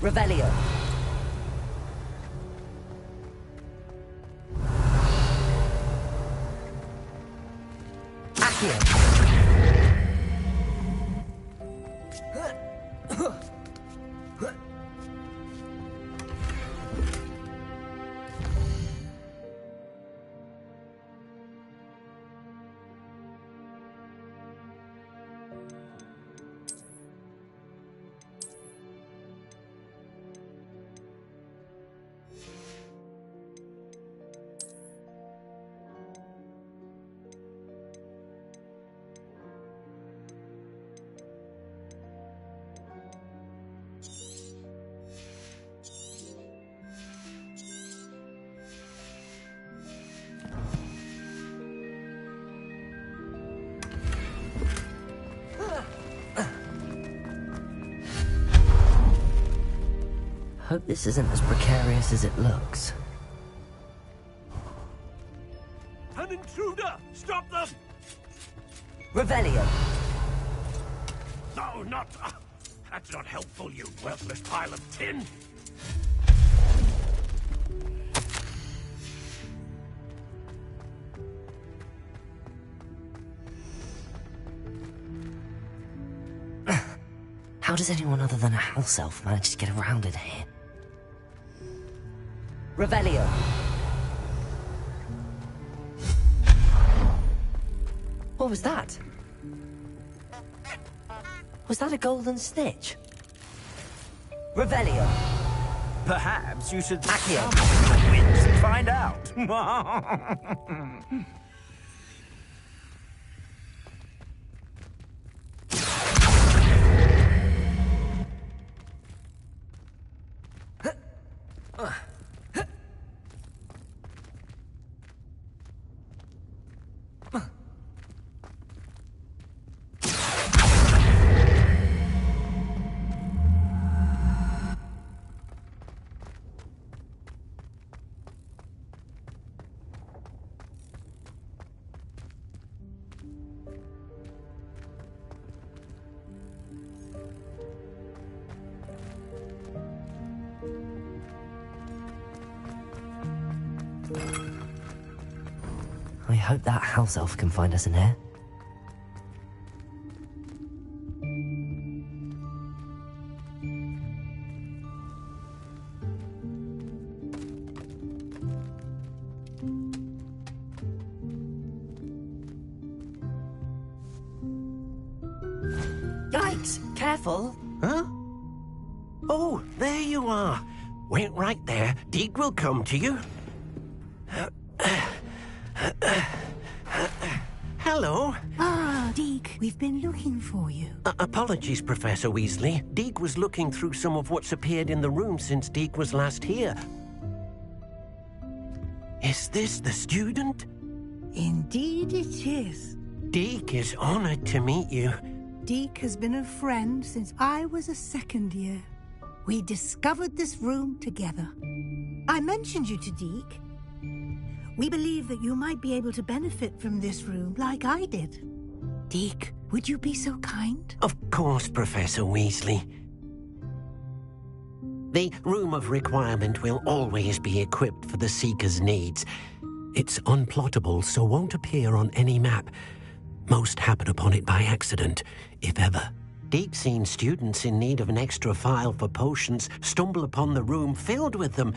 Revelio. Accio. Hope this isn't as precarious as it looks.
An intruder! Stop them!
Revelio.
No, not... that's not helpful, you worthless pile of tin!
How does anyone other than a house elf manage to get around in here? Revelio. What was that? Was that a golden snitch? Revelio.
Perhaps you should
Accio.
the winds and find out.
hope that house elf can find us in here.
Yikes! Careful! Huh? Oh, there you are. Wait right there. Deke will come to you. Hello.
Ah, Deke, we've been looking for you.
Apologies, Professor Weasley. Deke was looking through some of what's appeared in the room since Deke was last here. Is this the student?
Indeed it is.
Deke is honored to meet you.
Deke has been a friend since I was a second year. We discovered this room together. I mentioned you to Deke. We believe that you might be able to benefit from this room like I did. Deke, would you be so kind?
Of course, Professor Weasley. The Room of Requirement will always be equipped for the Seeker's needs. It's unplottable, so won't appear on any map. Most happen upon it by accident, if ever. Deke's seen students in need of an extra file for potions stumble upon the room filled with them.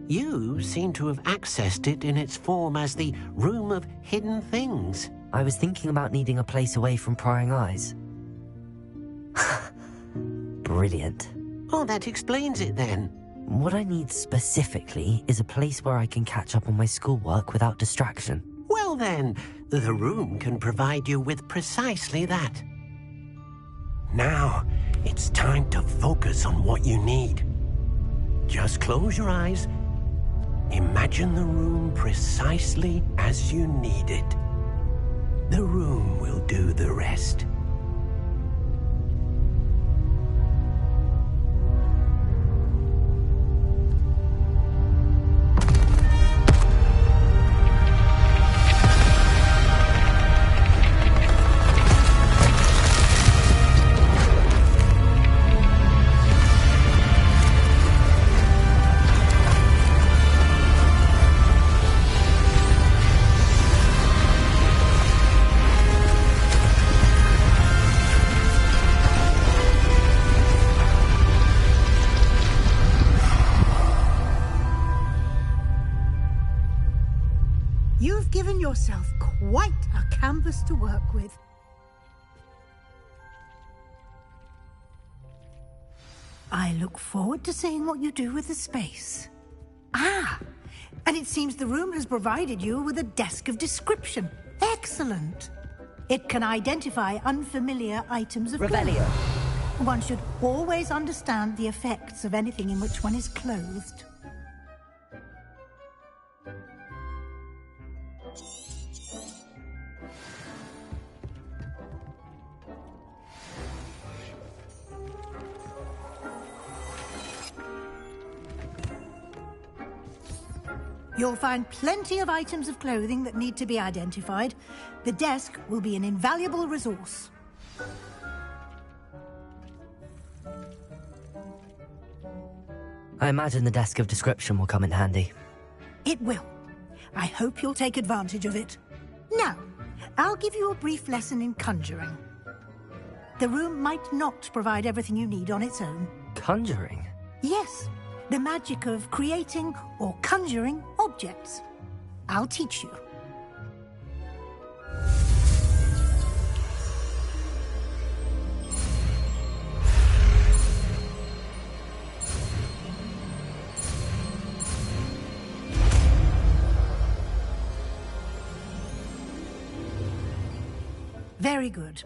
You seem to have accessed it in its form as the Room of Hidden Things.
I was thinking about needing a place away from prying eyes. Brilliant.
Oh, that explains it then.
What I need specifically is a place where I can catch up on my schoolwork without distraction.
Well then, the room can provide you with precisely that. Now, it's time to focus on what you need. Just close your eyes. Imagine the room precisely as you need it. The room will do the rest.
You've given yourself quite a canvas to work with. I look forward to seeing what you do with the space. Ah, and it seems the room has provided you with a desk of description. Excellent. It can identify unfamiliar items of
Revelio.
One should always understand the effects of anything in which one is clothed. You'll find plenty of items of clothing that need to be identified. The desk will be an invaluable resource.
I imagine the desk of description will come in handy.
It will. I hope you'll take advantage of it. Now, I'll give you a brief lesson in conjuring. The room might not provide everything you need on its own.
Conjuring?
Yes, the magic of creating or conjuring objects. I'll teach you. Very good.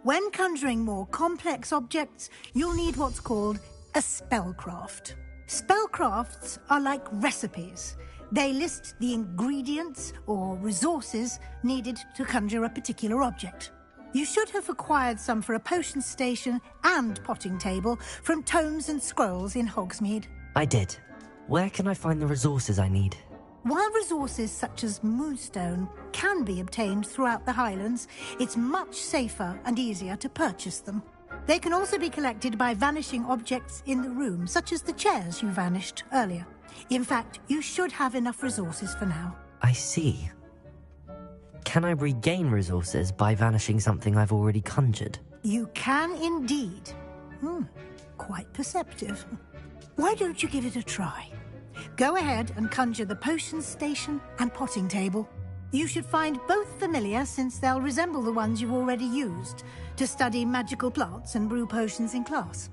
When conjuring more complex objects, you'll need what's called a spellcraft. Spellcrafts are like recipes. They list the ingredients or resources needed to conjure a particular object. You should have acquired some for a potion station and potting table from tomes and scrolls in Hogsmeade.
I did. Where can I find the resources I need?
While resources such as moonstone can be obtained throughout the Highlands, it's much safer and easier to purchase them. They can also be collected by vanishing objects in the room, such as the chairs you vanished earlier. In fact, you should have enough resources for now.
I see. Can I regain resources by vanishing something I've already conjured?
You can indeed. Quite perceptive. Why don't you give it a try? Go ahead and conjure the potion station and potting table. You should find both familiar, since they'll resemble the ones you've already used to study magical plants and brew potions in class.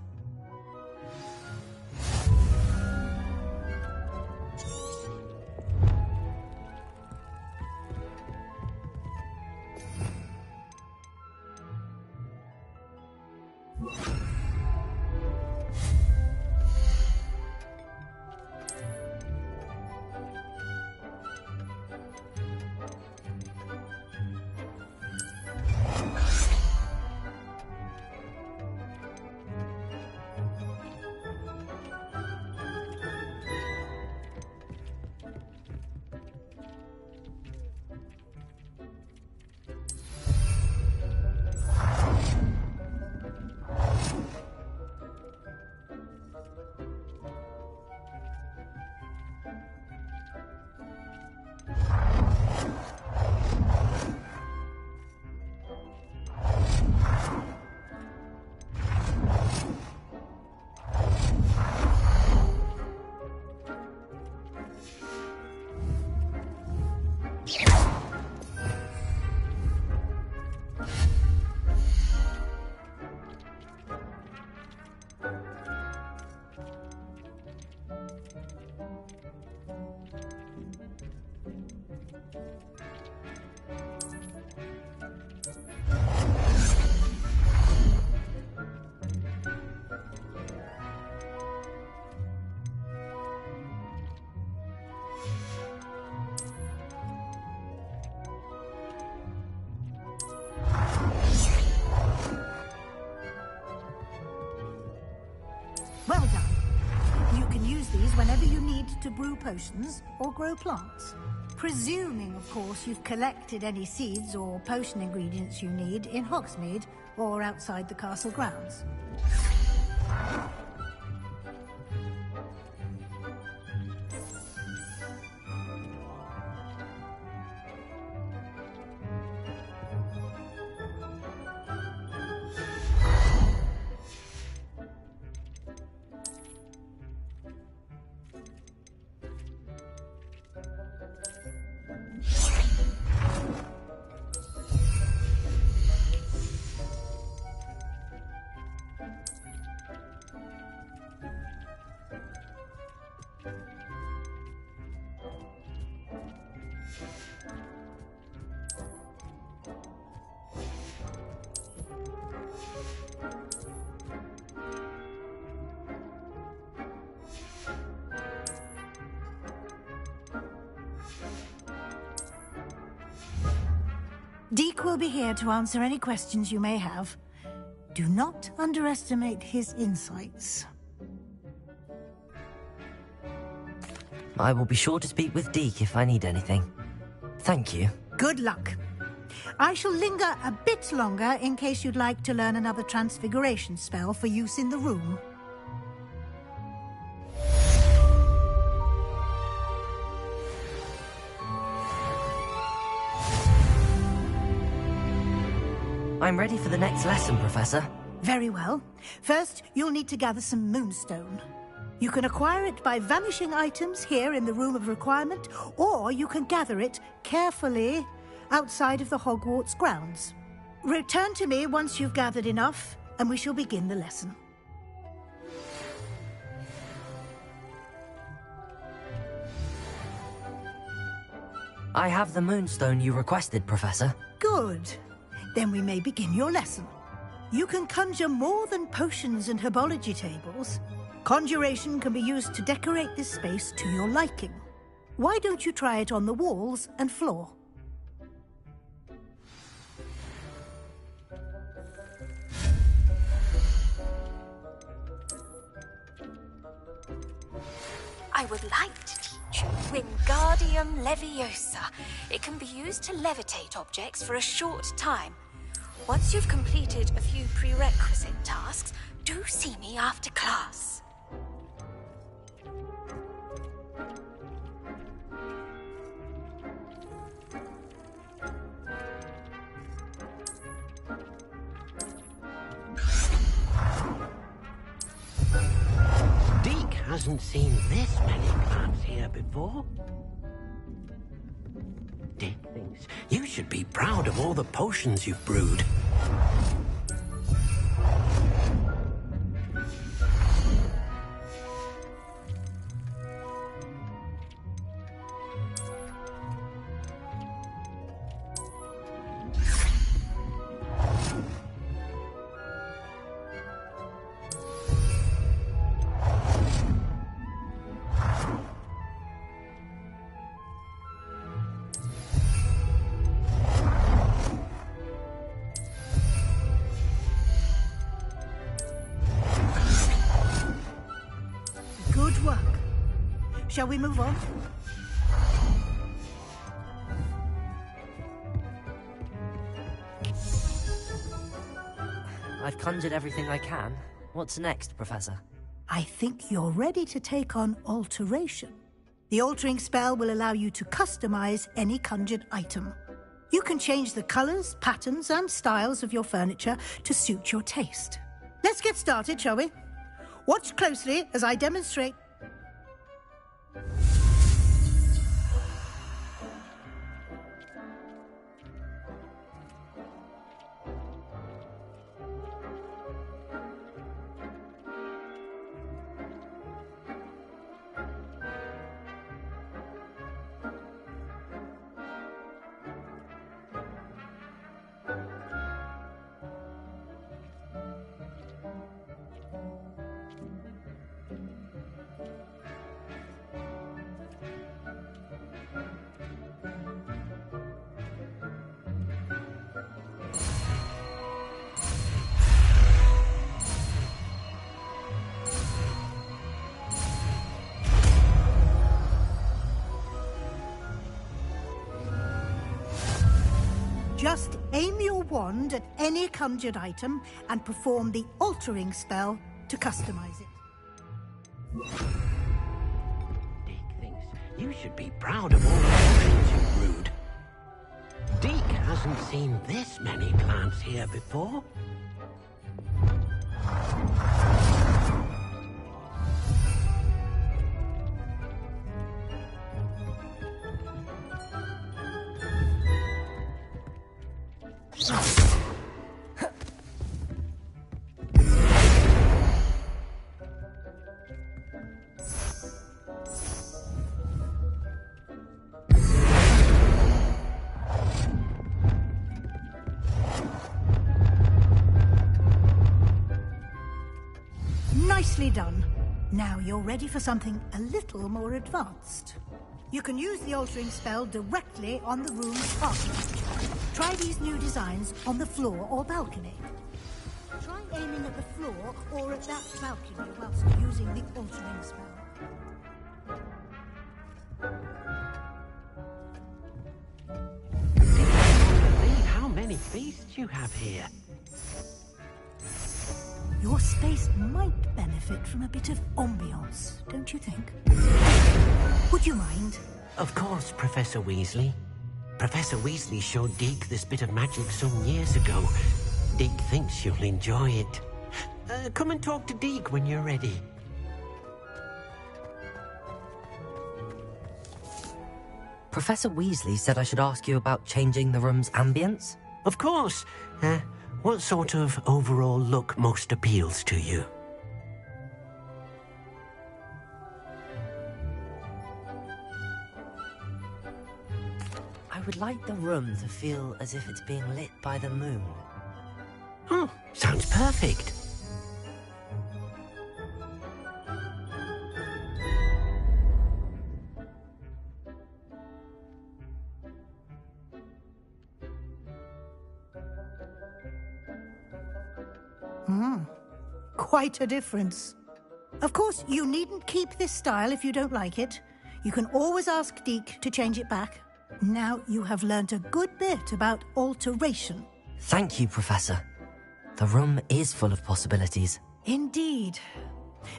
Well done. You can use these whenever you need to brew potions or grow plants. Presuming, of course, you've collected any seeds or potion ingredients you need in Hogsmeade or outside the castle grounds. Deke will be here to answer any questions you may have. Do not underestimate his insights.
I will be sure to speak with Deke if I need anything. Thank you.
Good luck. I shall linger a bit longer in case you'd like to learn another transfiguration spell for use in the room.
I'm ready for the next lesson, Professor.
Very well. First, you'll need to gather some moonstone. You can acquire it by vanishing items here in the Room of Requirement, or you can gather it carefully outside of the Hogwarts grounds. Return to me once you've gathered enough, and we shall begin the lesson.
I have the moonstone you requested, Professor.
Good. Then we may begin your lesson. You can conjure more than potions and herbology tables. Conjuration can be used to decorate this space to your liking. Why don't you try it on the walls and floor?
I would like to teach you Wingardium Leviosa. It can be used to levitate objects for a short time. Once you've completed a few prerequisite tasks, do see me after class.
hasn't seen this many plants here before. Dick thinks you should be proud of all the potions you've brewed.
Good work. Shall we move on?
I've conjured everything I can. What's next, Professor?
I think you're ready to take on alteration. The altering spell will allow you to customize any conjured item. You can change the colors, patterns, and styles of your furniture to suit your taste. Let's get started, shall we? Watch closely as I demonstrate. Just aim your wand at any conjured item and perform the altering spell to customize it.
Dick thinks you should be proud of all the potions you've brewed. Dick hasn't seen this many plants here before.
Nicely done. Now you're ready for something a little more advanced. You can use the altering spell directly on the room's carpet. Try these new designs on the floor or balcony. Try aiming at the floor or at that balcony whilst using the altering spell.
Believe how many beasts you have here.
Your space might benefit from a bit of ambiance, don't you think? Would you mind?
Of course, Professor Weasley. Professor Weasley showed Deke this bit of magic some years ago. Deke thinks you'll enjoy it. Come and talk to Deke when you're ready.
Professor Weasley said I should ask you about changing the room's ambience?
Of course. What sort of overall look most appeals to you?
I would like the room to feel as if it's being lit by the moon.
Oh, sounds perfect.
Quite a difference. Of course, you needn't keep this style if you don't like it. You can always ask Deke to change it back. Now you have learnt a good bit about alteration.
Thank you, Professor. The room is full of possibilities.
Indeed.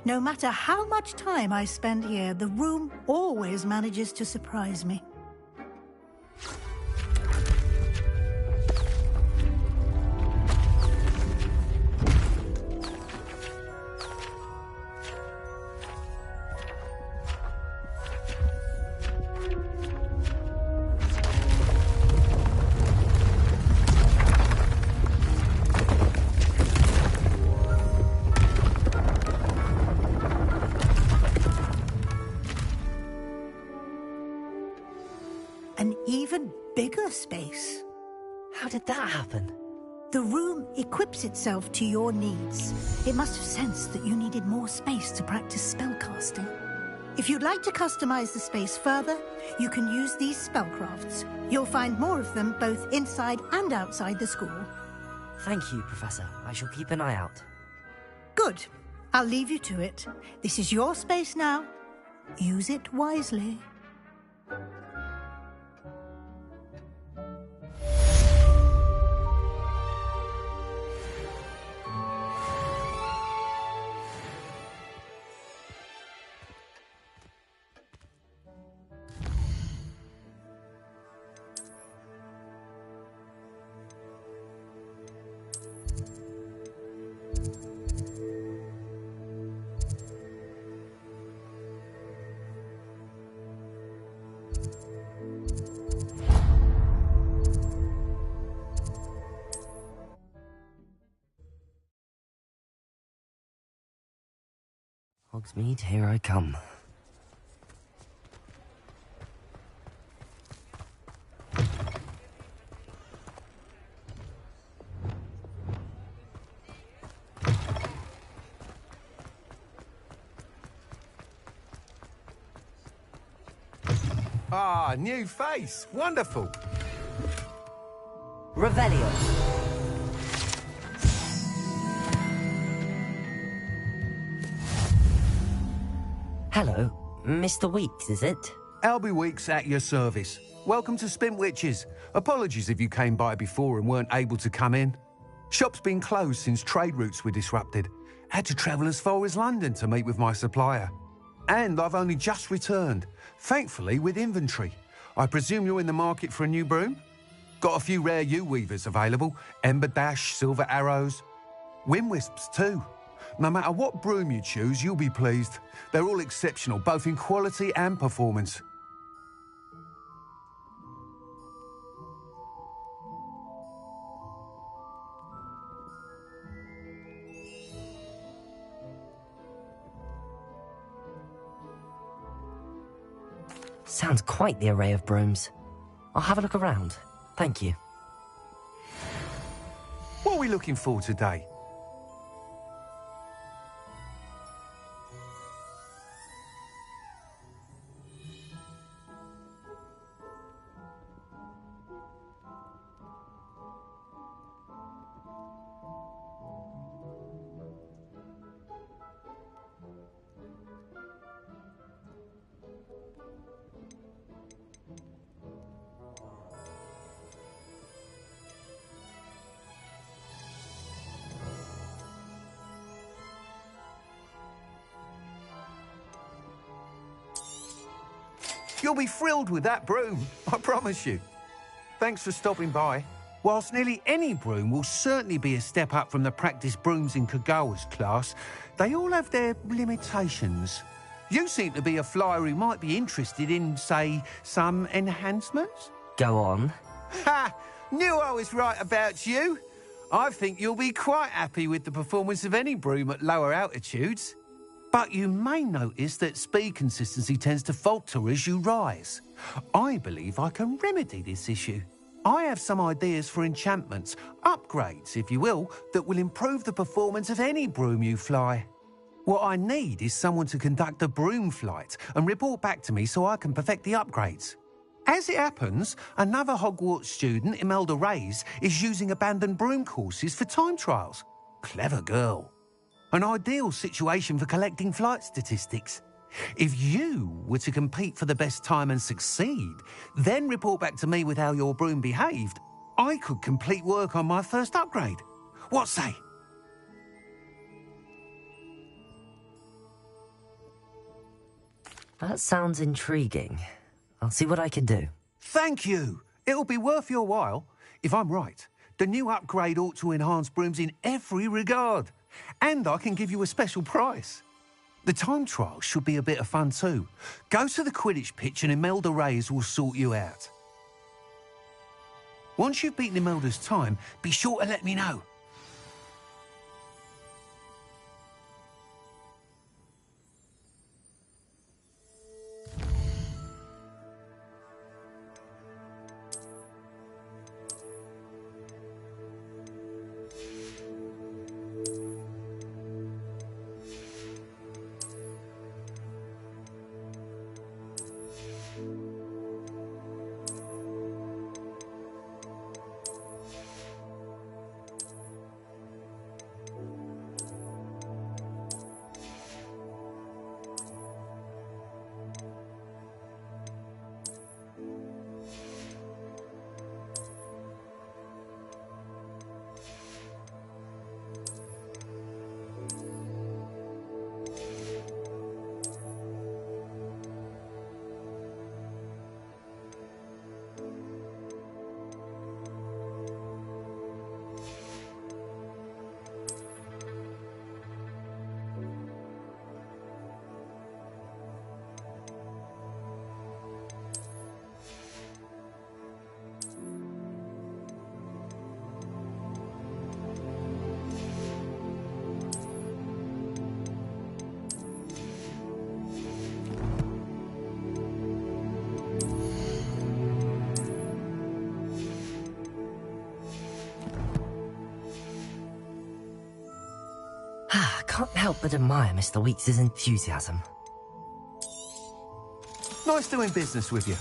No matter how much time I spend here, the room always manages to surprise me. other space.
How did that happen?
The room equips itself to your needs. It must have sensed that you needed more space to practice spellcasting. If you'd like to customize the space further, you can use these spellcrafts. You'll find more of them both inside and outside the school.
Thank you, Professor. I shall keep an eye out.
Good. I'll leave you to it. This is your space now. Use it wisely.
Hogsmeade, here I come.
Ah, new face. Wonderful.
Revelio. Hello, Mr. Weeks, is it?
Albie Weeks at your service. Welcome to Spintwitches. Apologies if you came by before and weren't able to come in. Shop's been closed since trade routes were disrupted. Had to travel as far as London to meet with my supplier. And I've only just returned, thankfully with inventory. I presume you're in the market for a new broom? Got a few rare yew-weavers available. Ember Dash, Silver Arrows. Wind Wisps too. No matter what broom you choose, you'll be pleased. They're all exceptional, both in quality and performance.
Sounds quite the array of brooms. I'll have a look around. Thank you.
What are we looking for today? You'll be thrilled with that broom, I promise you. Thanks for stopping by. Whilst nearly any broom will certainly be a step up from the practice brooms in Kagawa's class, they all have their limitations. You seem to be a flyer who might be interested in, say, some enhancements?
Go on.
Ha! Knew I was right about you. I think you'll be quite happy with the performance of any broom at lower altitudes. But you may notice that speed consistency tends to falter as you rise. I believe I can remedy this issue. I have some ideas for enchantments, upgrades, if you will, that will improve the performance of any broom you fly. What I need is someone to conduct a broom flight and report back to me so I can perfect the upgrades. As it happens, another Hogwarts student, Imelda Reyes, is using abandoned broom courses for time trials. Clever girl. An ideal situation for collecting flight statistics. If you were to compete for the best time and succeed, then report back to me with how your broom behaved, I could complete work on my first upgrade. What say?
That sounds intriguing. I'll see what I can do.
Thank you. It'll be worth your while. If I'm right, the new upgrade ought to enhance brooms in every regard. And I can give you a special price. The time trial should be a bit of fun too. Go to the Quidditch pitch and Imelda Reyes will sort you out. Once you've beaten Imelda's time, be sure to let me know.
I can't help but admire Mr. Weeks' enthusiasm.
Nice doing business with you.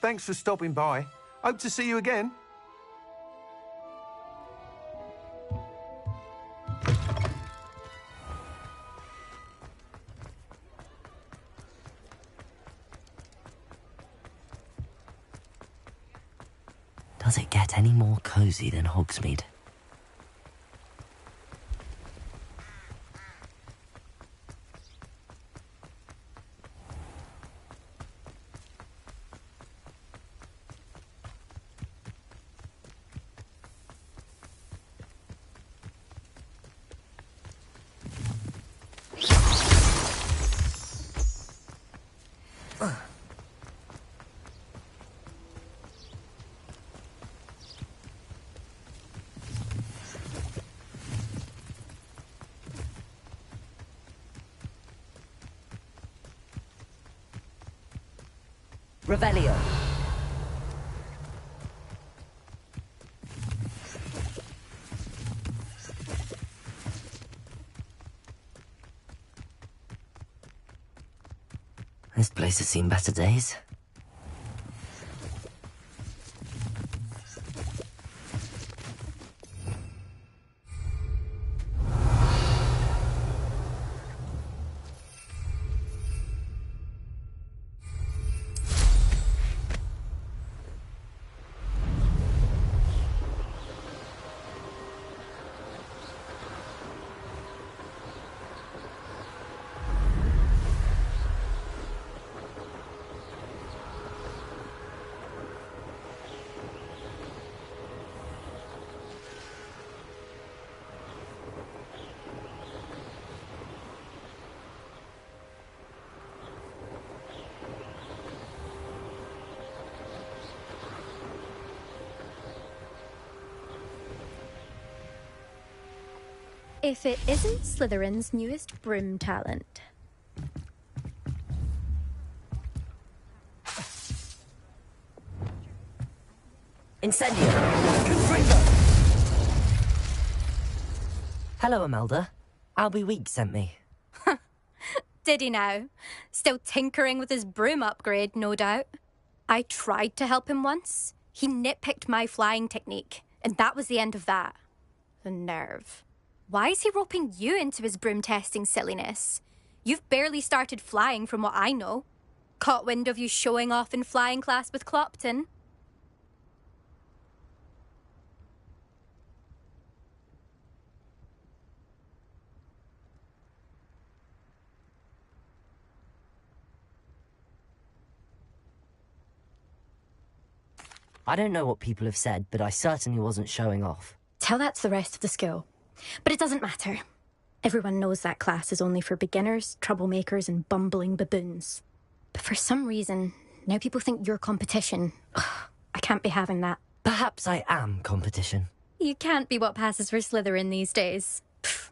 Thanks for stopping by. Hope to see you again.
Does it get any more cosy than Hogsmeade? Revelio. This place has seen better days.
If it isn't Slytherin's newest broom talent.
Incendio! Confringo! Hello, Imelda. Albie Weeks sent me.
Did he now? Still tinkering with his broom upgrade, no doubt. I tried to help him once. He nitpicked my flying technique, and that was the end of that. The nerve. Why is he roping you into his broom testing silliness? You've barely started flying from what I know. Caught wind of you showing off in flying class with Clopton.
I don't know what people have said, but I certainly wasn't showing off.
Tell that to the rest of the school. But it doesn't matter. Everyone knows that class is only for beginners, troublemakers, and bumbling baboons. But for some reason, now people think you're competition. Ugh, I can't be having that.
Perhaps I am competition.
You can't be what passes for Slytherin these days. Pfft,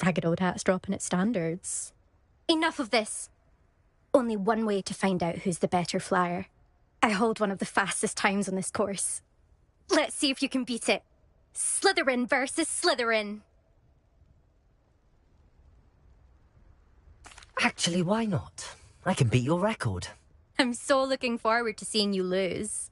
ragged old hat's dropping its standards. Enough of this. Only one way to find out who's the better flyer. I hold one of the fastest times on this course. Let's see if you can beat it. Slytherin versus Slytherin.
Actually, why not? I can beat your record.
I'm so looking forward to seeing you lose.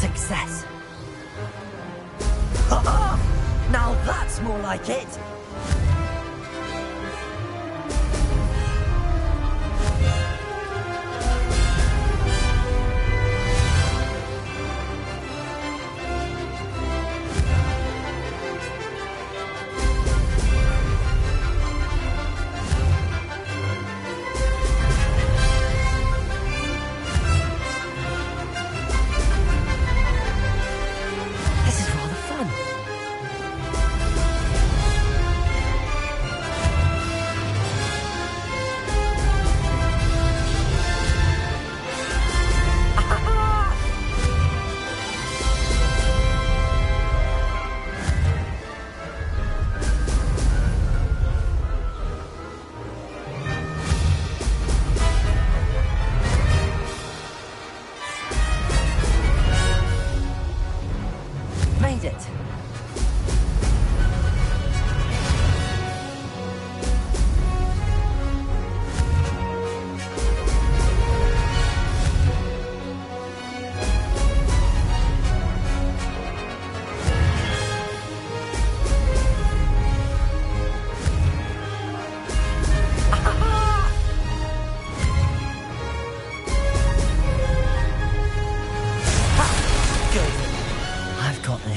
Success. Now that's more like it.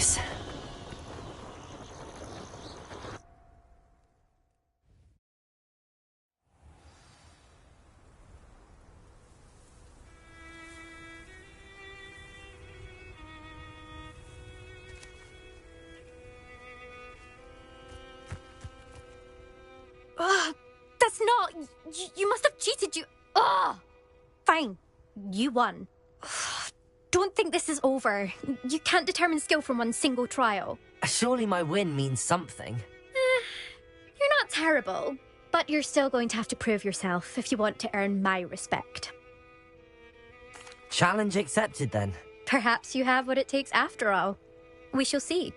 this.
That's not... You must have cheated, you... Ugh! Fine. You won. Don't think this is over. You can't determine skill from one single trial.
Surely my win means something.
You're not terrible, but you're still going to have to prove yourself if you want to earn my respect.
Challenge accepted, then.
Perhaps you have what it takes after all. We shall see.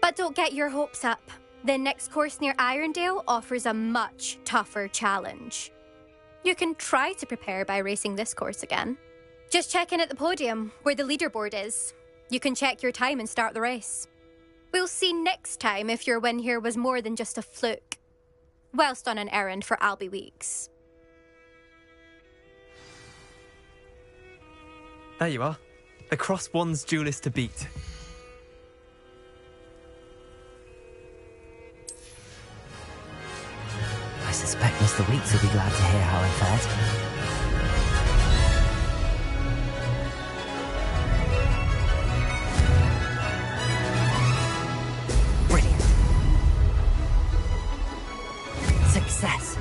But don't get your hopes up. The next course near Irondale offers a much tougher challenge. You can try to prepare by racing this course again. Just check in at the podium, where the leaderboard is. You can check your time and start the race. We'll see next time if your win here was more than just a fluke. Whilst on an errand for Albie Weeks.
There you are. The Cross Wands duelist to beat.
I suspect Mr. Weeks will be glad to hear how I fared. Success.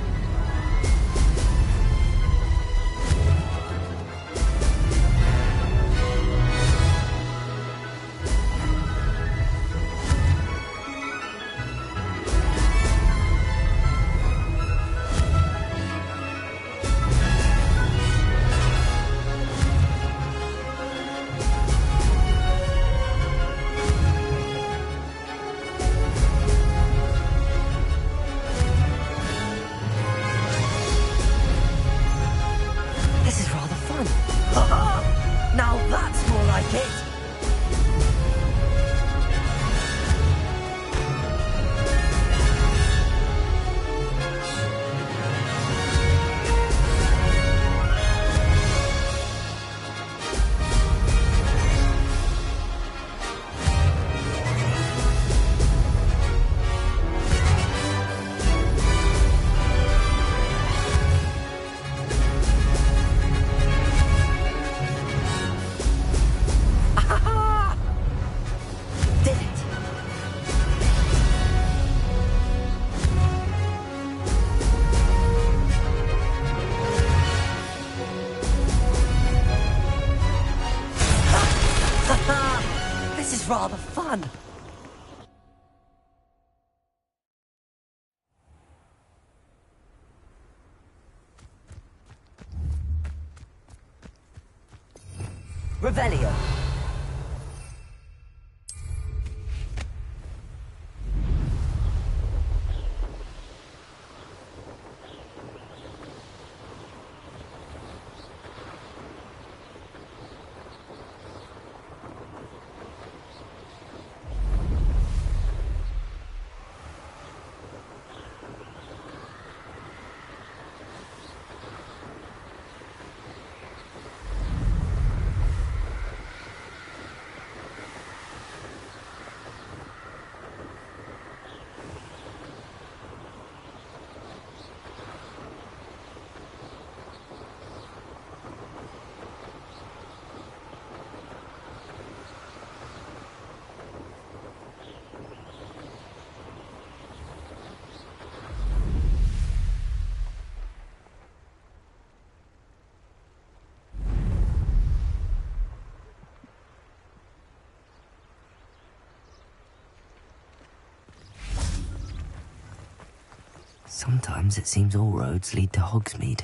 Now that's more like it! This is rather fun. Revelio. Sometimes it seems all roads lead to Hogsmeade.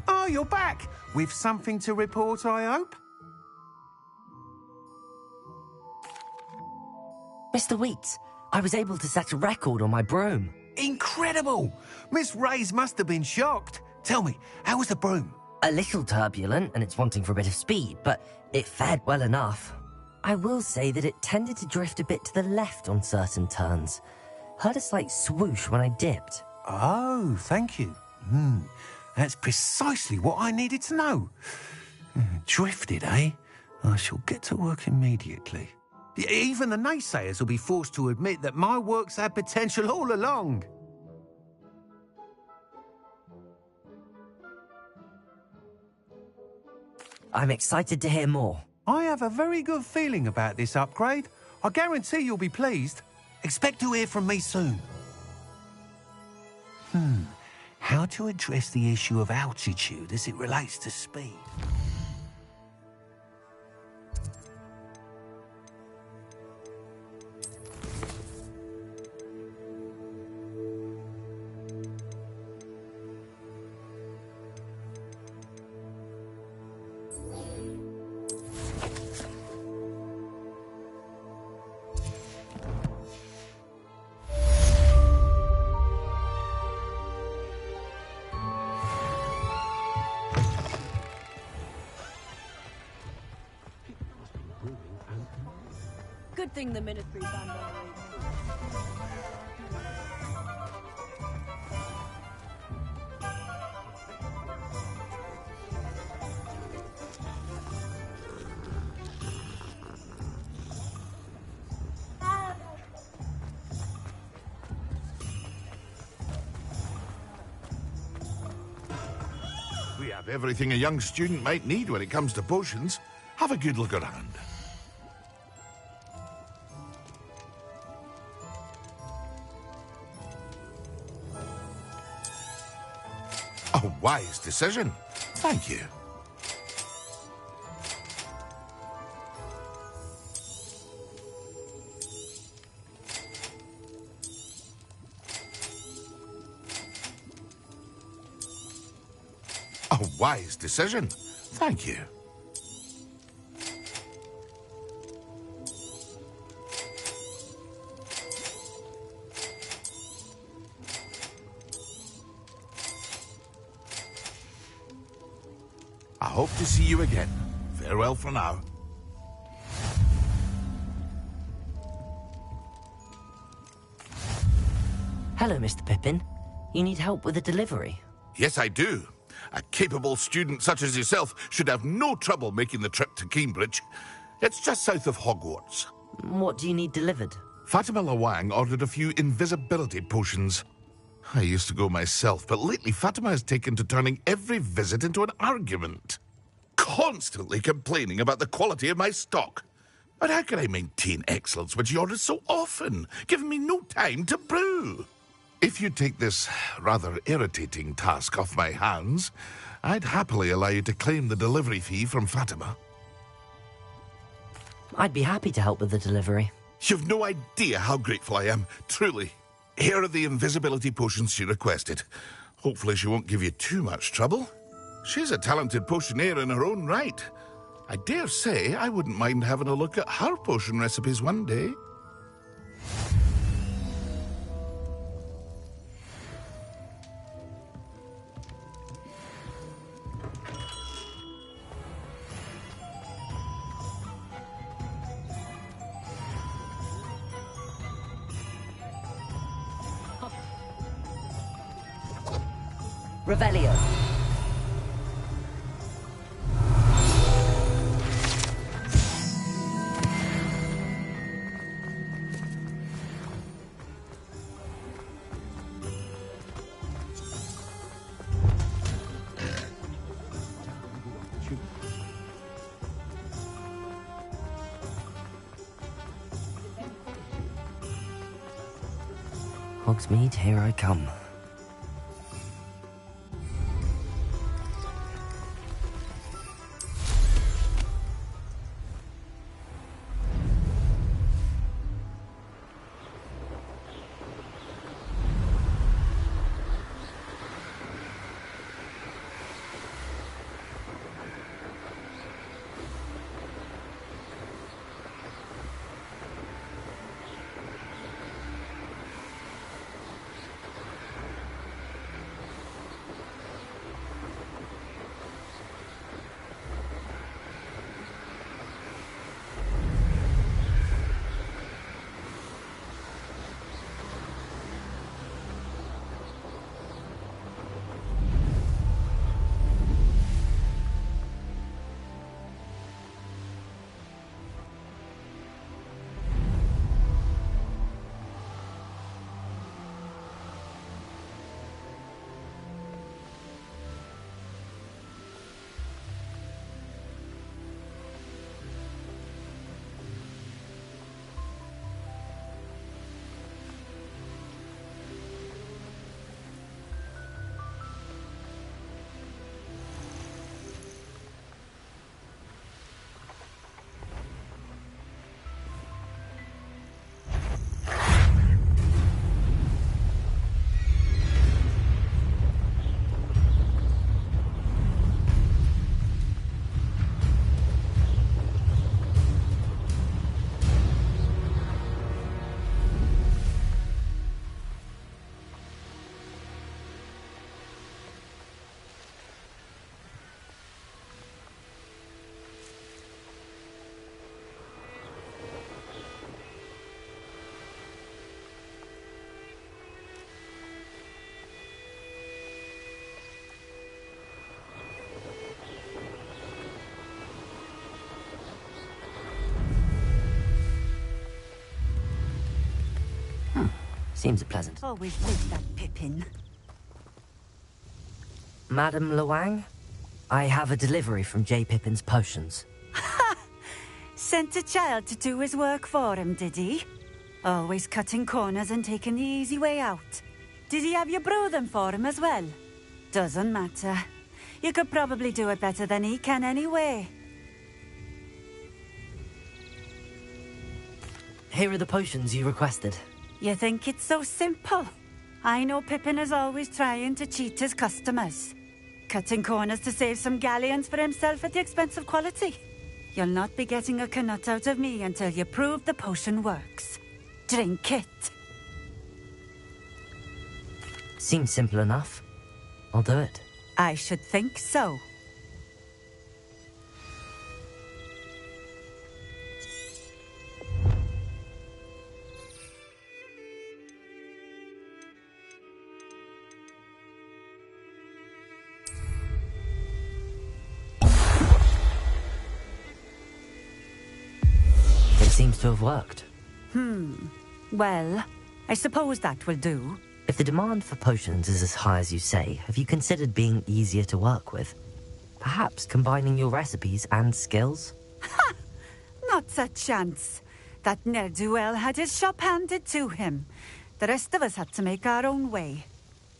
Oh, you're back! With something to report, I hope?
Mr. Weeks, I was able to set a record on my broom.
Incredible! Miss Reyes must have been shocked. Tell me, how was the broom?
A little turbulent, and it's wanting for a bit of speed, but it fared well enough. I will say that it tended to drift a bit to the left on certain turns. Heard a slight swoosh when I dipped.
Oh, thank you. That's precisely what I needed to know. Drifted, eh? I shall get to work immediately. Even the naysayers will be forced to admit that my work's had potential all along.
I'm excited to hear more.
I have a very good feeling about this upgrade. I guarantee you'll be pleased. Expect to hear from me soon. How to address the issue of altitude as it relates to speed?
Good thing the Ministry banned our raid.
We have everything a young student might need when it comes to potions. Have a good look around. A wise decision. Thank you. A wise decision. Thank you. I hope to see you again. Farewell for now.
Hello, Mr. Pippin. You need help with a delivery?
Yes, I do. A capable student such as yourself should have no trouble making the trip to Cambridge. It's just south of Hogwarts.
What do you need delivered?
Fatima Lawang ordered a few invisibility potions. I used to go myself, but lately Fatima has taken to turning every visit into an argument. Constantly complaining about the quality of my stock. But how can I maintain excellence when she orders so often, giving me no time to brew? If you take this rather irritating task off my hands, I'd happily allow you to claim the delivery fee from Fatima.
I'd be happy to help with the delivery.
You've no idea how grateful I am, truly. Here are the invisibility potions she requested. Hopefully she won't give you too much trouble. She's a talented potioneer in her own right. I dare say I wouldn't mind having a look at her potion recipes one day.
Revelio. Hogsmeade, here I come. Seems pleasant.
Always with that Pippin.
Madam Luang, I have a delivery from J. Pippin's potions.
Sent a child to do his work for him, did he? Always cutting corners and taking the easy way out. Did he have you brew them for him as well? Doesn't matter. You could probably do it better than he can anyway.
Here are the potions you requested.
You think it's so simple? I know Pippin is always trying to cheat his customers. Cutting corners to save some galleons for himself at the expense of quality. You'll not be getting a canut out of me until you prove the potion works. Drink it.
Seems simple enough. I'll do it.
I should think so.
It seems to have worked.
Well, I suppose that will do.
If the demand for potions is as high as you say, have you considered being easier to work with? Perhaps combining your recipes and skills?
Not a chance. That ne'er-do-well had his shop handed to him. The rest of us had to make our own way.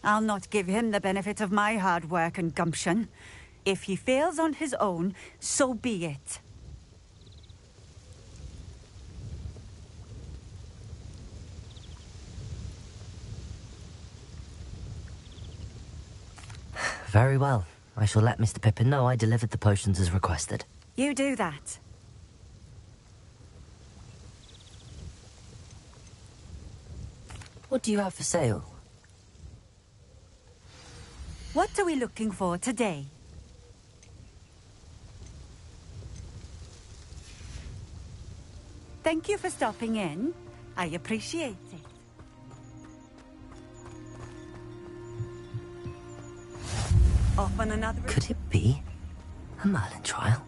I'll not give him the benefit of my hard work and gumption. If he fails on his own, so be it.
Very well. I shall let Mr. Pippin know I delivered the potions as requested.
You do that.
What do you have for sale?
What are we looking for today? Thank you for stopping in. I appreciate it. Off on another...
Could it be a Merlin trial?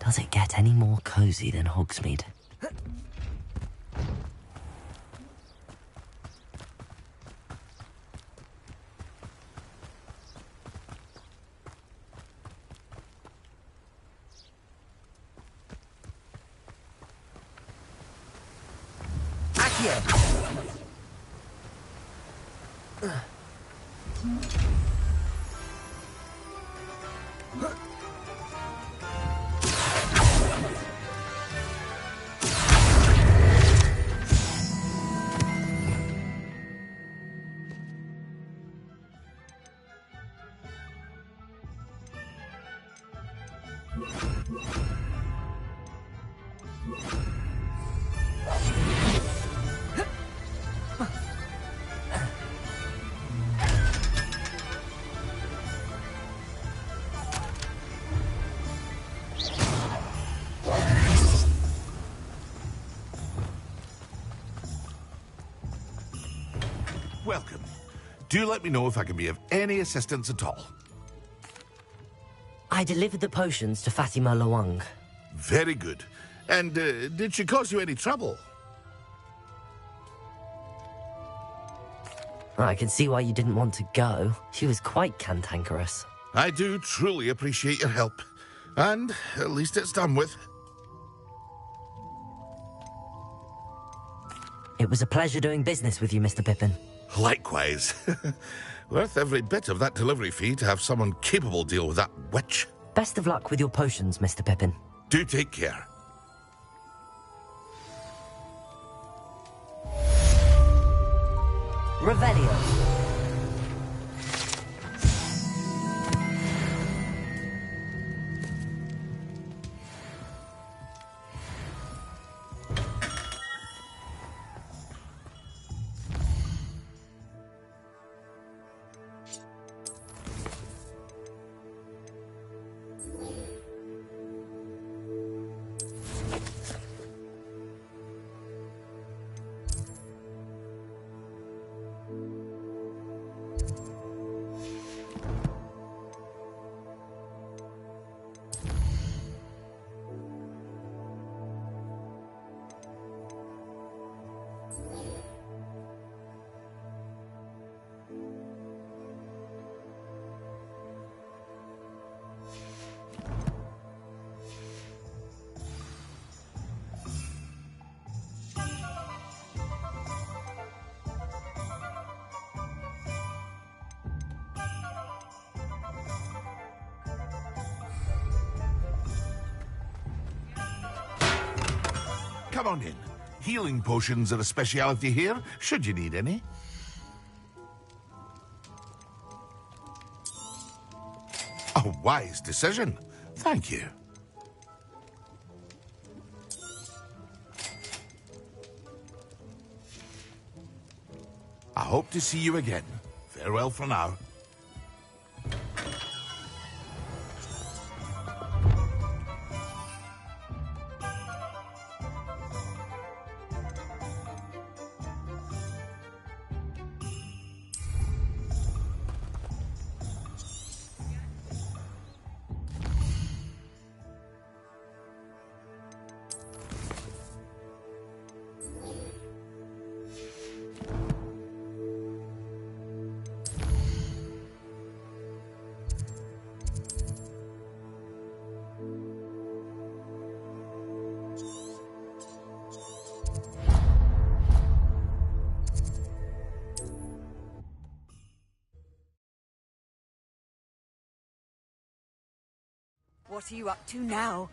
Does it get any more cozy than Hogsmeade?
Welcome. Do let me know if I can be of any assistance at all.
I delivered the potions to Fatima Luang.
Very good. And did she cause you any trouble?
I can see why you didn't want to go. She was quite cantankerous.
I do truly appreciate your help. And at least it's done with.
It was a pleasure doing business with you, Mr. Pippin.
Likewise. Worth every bit of that delivery fee to have someone capable deal with that witch.
Best of luck with your potions, Mr. Pippin.
Do take care.
Revelio.
Come on in. Healing potions are a speciality here, should you need any. A wise decision. Thank you. I hope to see you again. Farewell for now.
What are you up to now?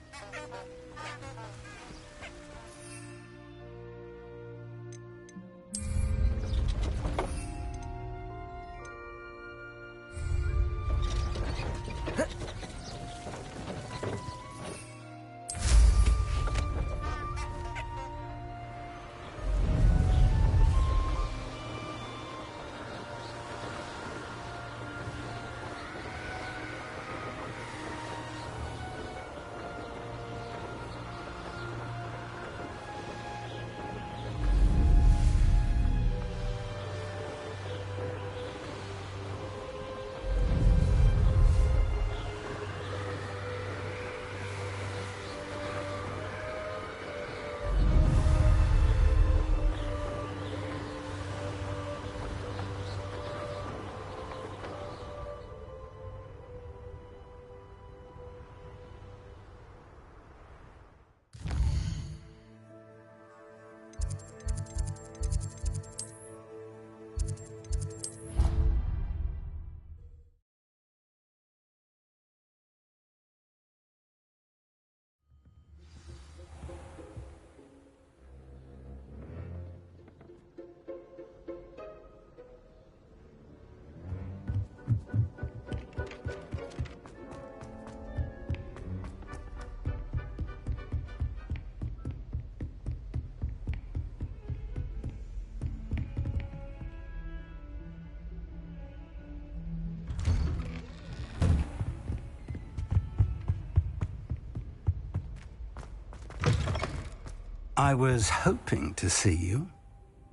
I was hoping to see you.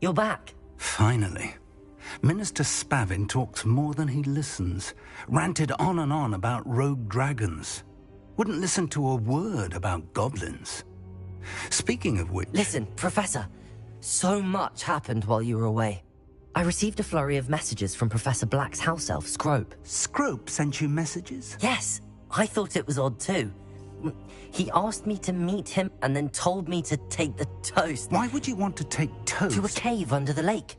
You're back.
Finally. Minister Spavin talks more than he listens. Ranted on and on about rogue dragons. Wouldn't listen to a word about goblins. Speaking of which...
Listen, Professor. So much happened while you were away. I received a flurry of messages from Professor Black's house elf, Scrope.
Scrope sent you messages?
Yes. I thought it was odd too. He asked me to meet him and then told me to take the toast.
Why would you want to take toast?
To a cave under the lake.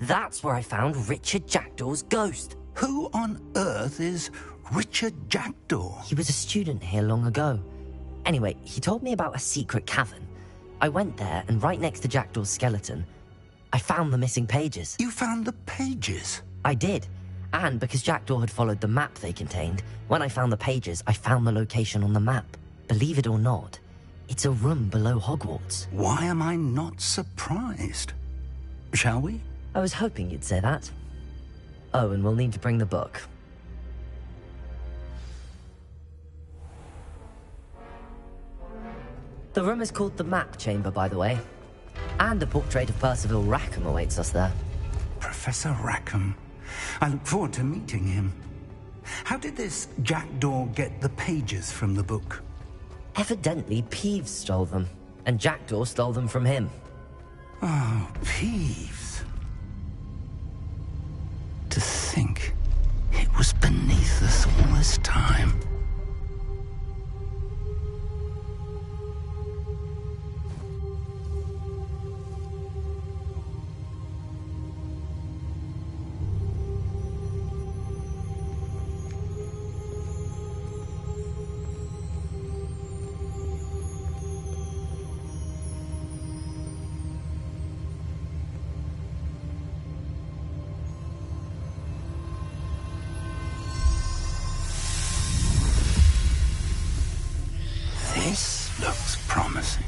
That's where I found Richard Jackdaw's ghost.
Who on earth is Richard Jackdaw?
He was a student here long ago. Anyway, he told me about a secret cavern. I went there, and right next to Jackdaw's skeleton, I found the missing pages.
You found the pages?
I did. And because Jackdaw had followed the map they contained, when I found the pages, I found the location on the map. Believe it or not, it's a room below Hogwarts.
Why am I not surprised? Shall we?
I was hoping you'd say that. Oh, and we'll need to bring the book. The room is called the Map Chamber, by the way. And a portrait of Percival Rackham awaits us there.
Professor Rackham. I look forward to meeting him. How did this Jackdaw get the pages from the book?
Evidently, Peeves stole them, and Jackdaw stole them from him.
Oh, Peeves. To think it was beneath us all this time. This looks promising.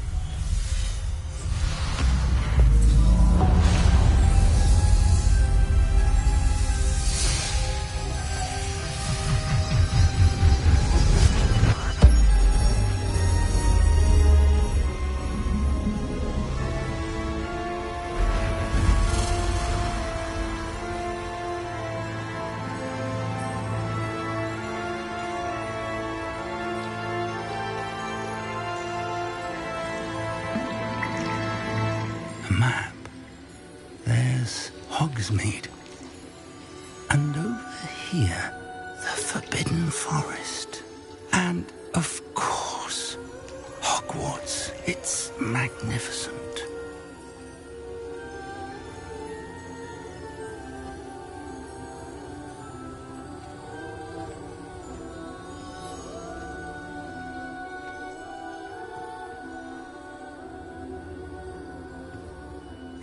Map. There's Hogsmeade. And over here, the Forbidden Forest. And, of course, Hogwarts. It's magnificent.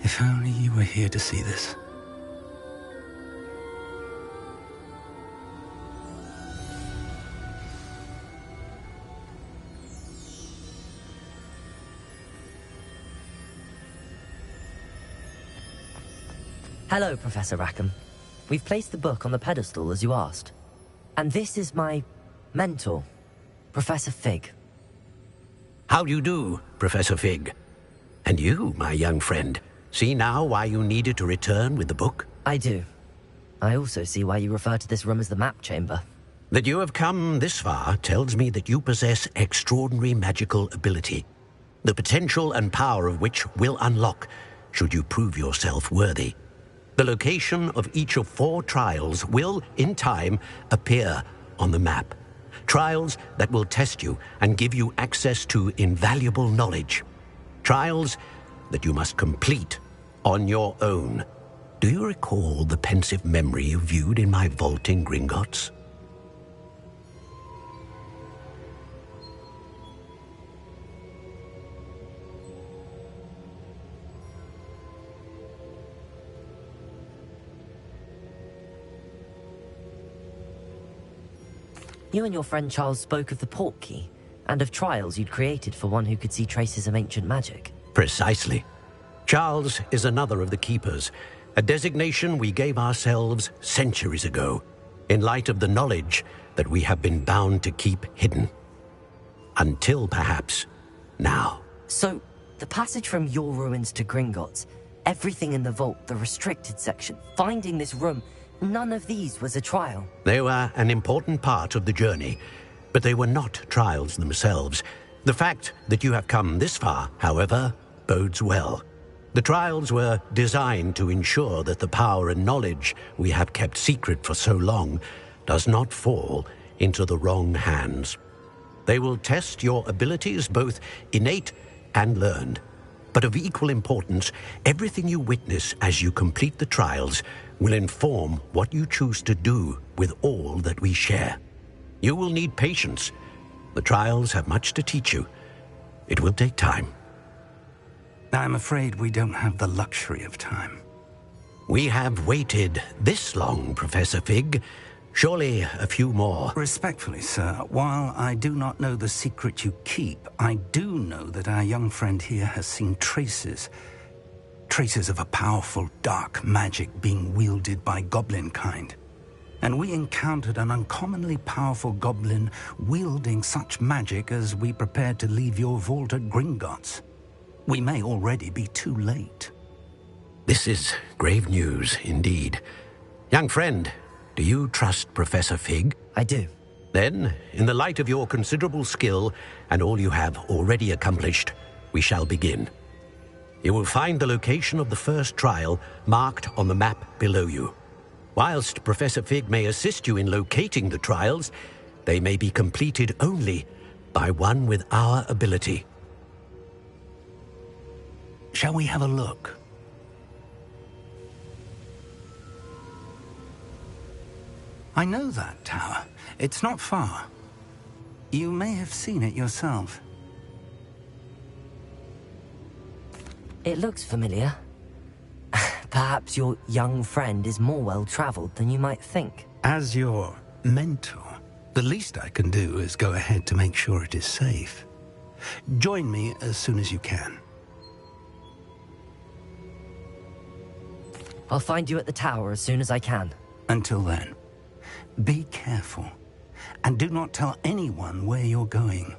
If only you were here to see this.
Hello, Professor Rackham. We've placed the book on the pedestal as you asked. And this is my mentor, Professor Fig.
How do you do, Professor Fig? And you, my young friend, see now why you needed to return with the book?
I do. I also see why you refer to this room as the Map Chamber.
That you have come this far tells me that you possess extraordinary magical ability, the potential and power of which will unlock should you prove yourself worthy. The location of each of 4 trials will, in time, appear on the map. Trials that will test you and give you access to invaluable knowledge. Trials that you must complete on your own. Do you recall the pensive memory you viewed in my vault in Gringotts?
You and your friend Charles spoke of the Portkey, and of trials you'd created for one who could see traces of ancient magic.
Precisely. Charles is another of the Keepers, a designation we gave ourselves centuries ago, in light of the knowledge that we have been bound to keep hidden. Until, perhaps, now.
So, the passage from your ruins to Gringotts, everything in the vault, the restricted section, finding this room, none of these was a trial.
They were an important part of the journey, but they were not trials themselves. The fact that you have come this far, however, bodes well. The trials were designed to ensure that the power and knowledge we have kept secret for so long does not fall into the wrong hands. They will test your abilities, both innate and learned. But of equal importance, everything you witness as you complete the trials will inform what you choose to do with all that we share. You will need patience, The trials have much to teach you. It will take time.
I'm afraid we don't have the luxury of time.
We have waited this long, Professor Fig. Surely a few more.
Respectfully, sir, while I do not know the secret you keep, I do know that our young friend here has seen traces of a powerful dark magic being wielded by goblin kind. And we encountered an uncommonly powerful goblin wielding such magic as we prepared to leave your vault at Gringotts. We may already be too late.
This is grave news indeed. Young friend, do you trust Professor Fig?
I do.
Then, in the light of your considerable skill and all you have already accomplished, we shall begin. You will find the location of the first trial marked on the map below you. Whilst Professor Fig may assist you in locating the trials, they may be completed only by one with our ability.
Shall we have a look? I know that tower. It's not far. You may have seen it yourself.
It looks familiar. Perhaps your young friend is more well-traveled than you might think.
As your mentor, the least I can do is go ahead to make sure it is safe. Join me as soon as you can.
I'll find you at the tower as soon as I can.
Until then, be careful, and do not tell anyone where you're going.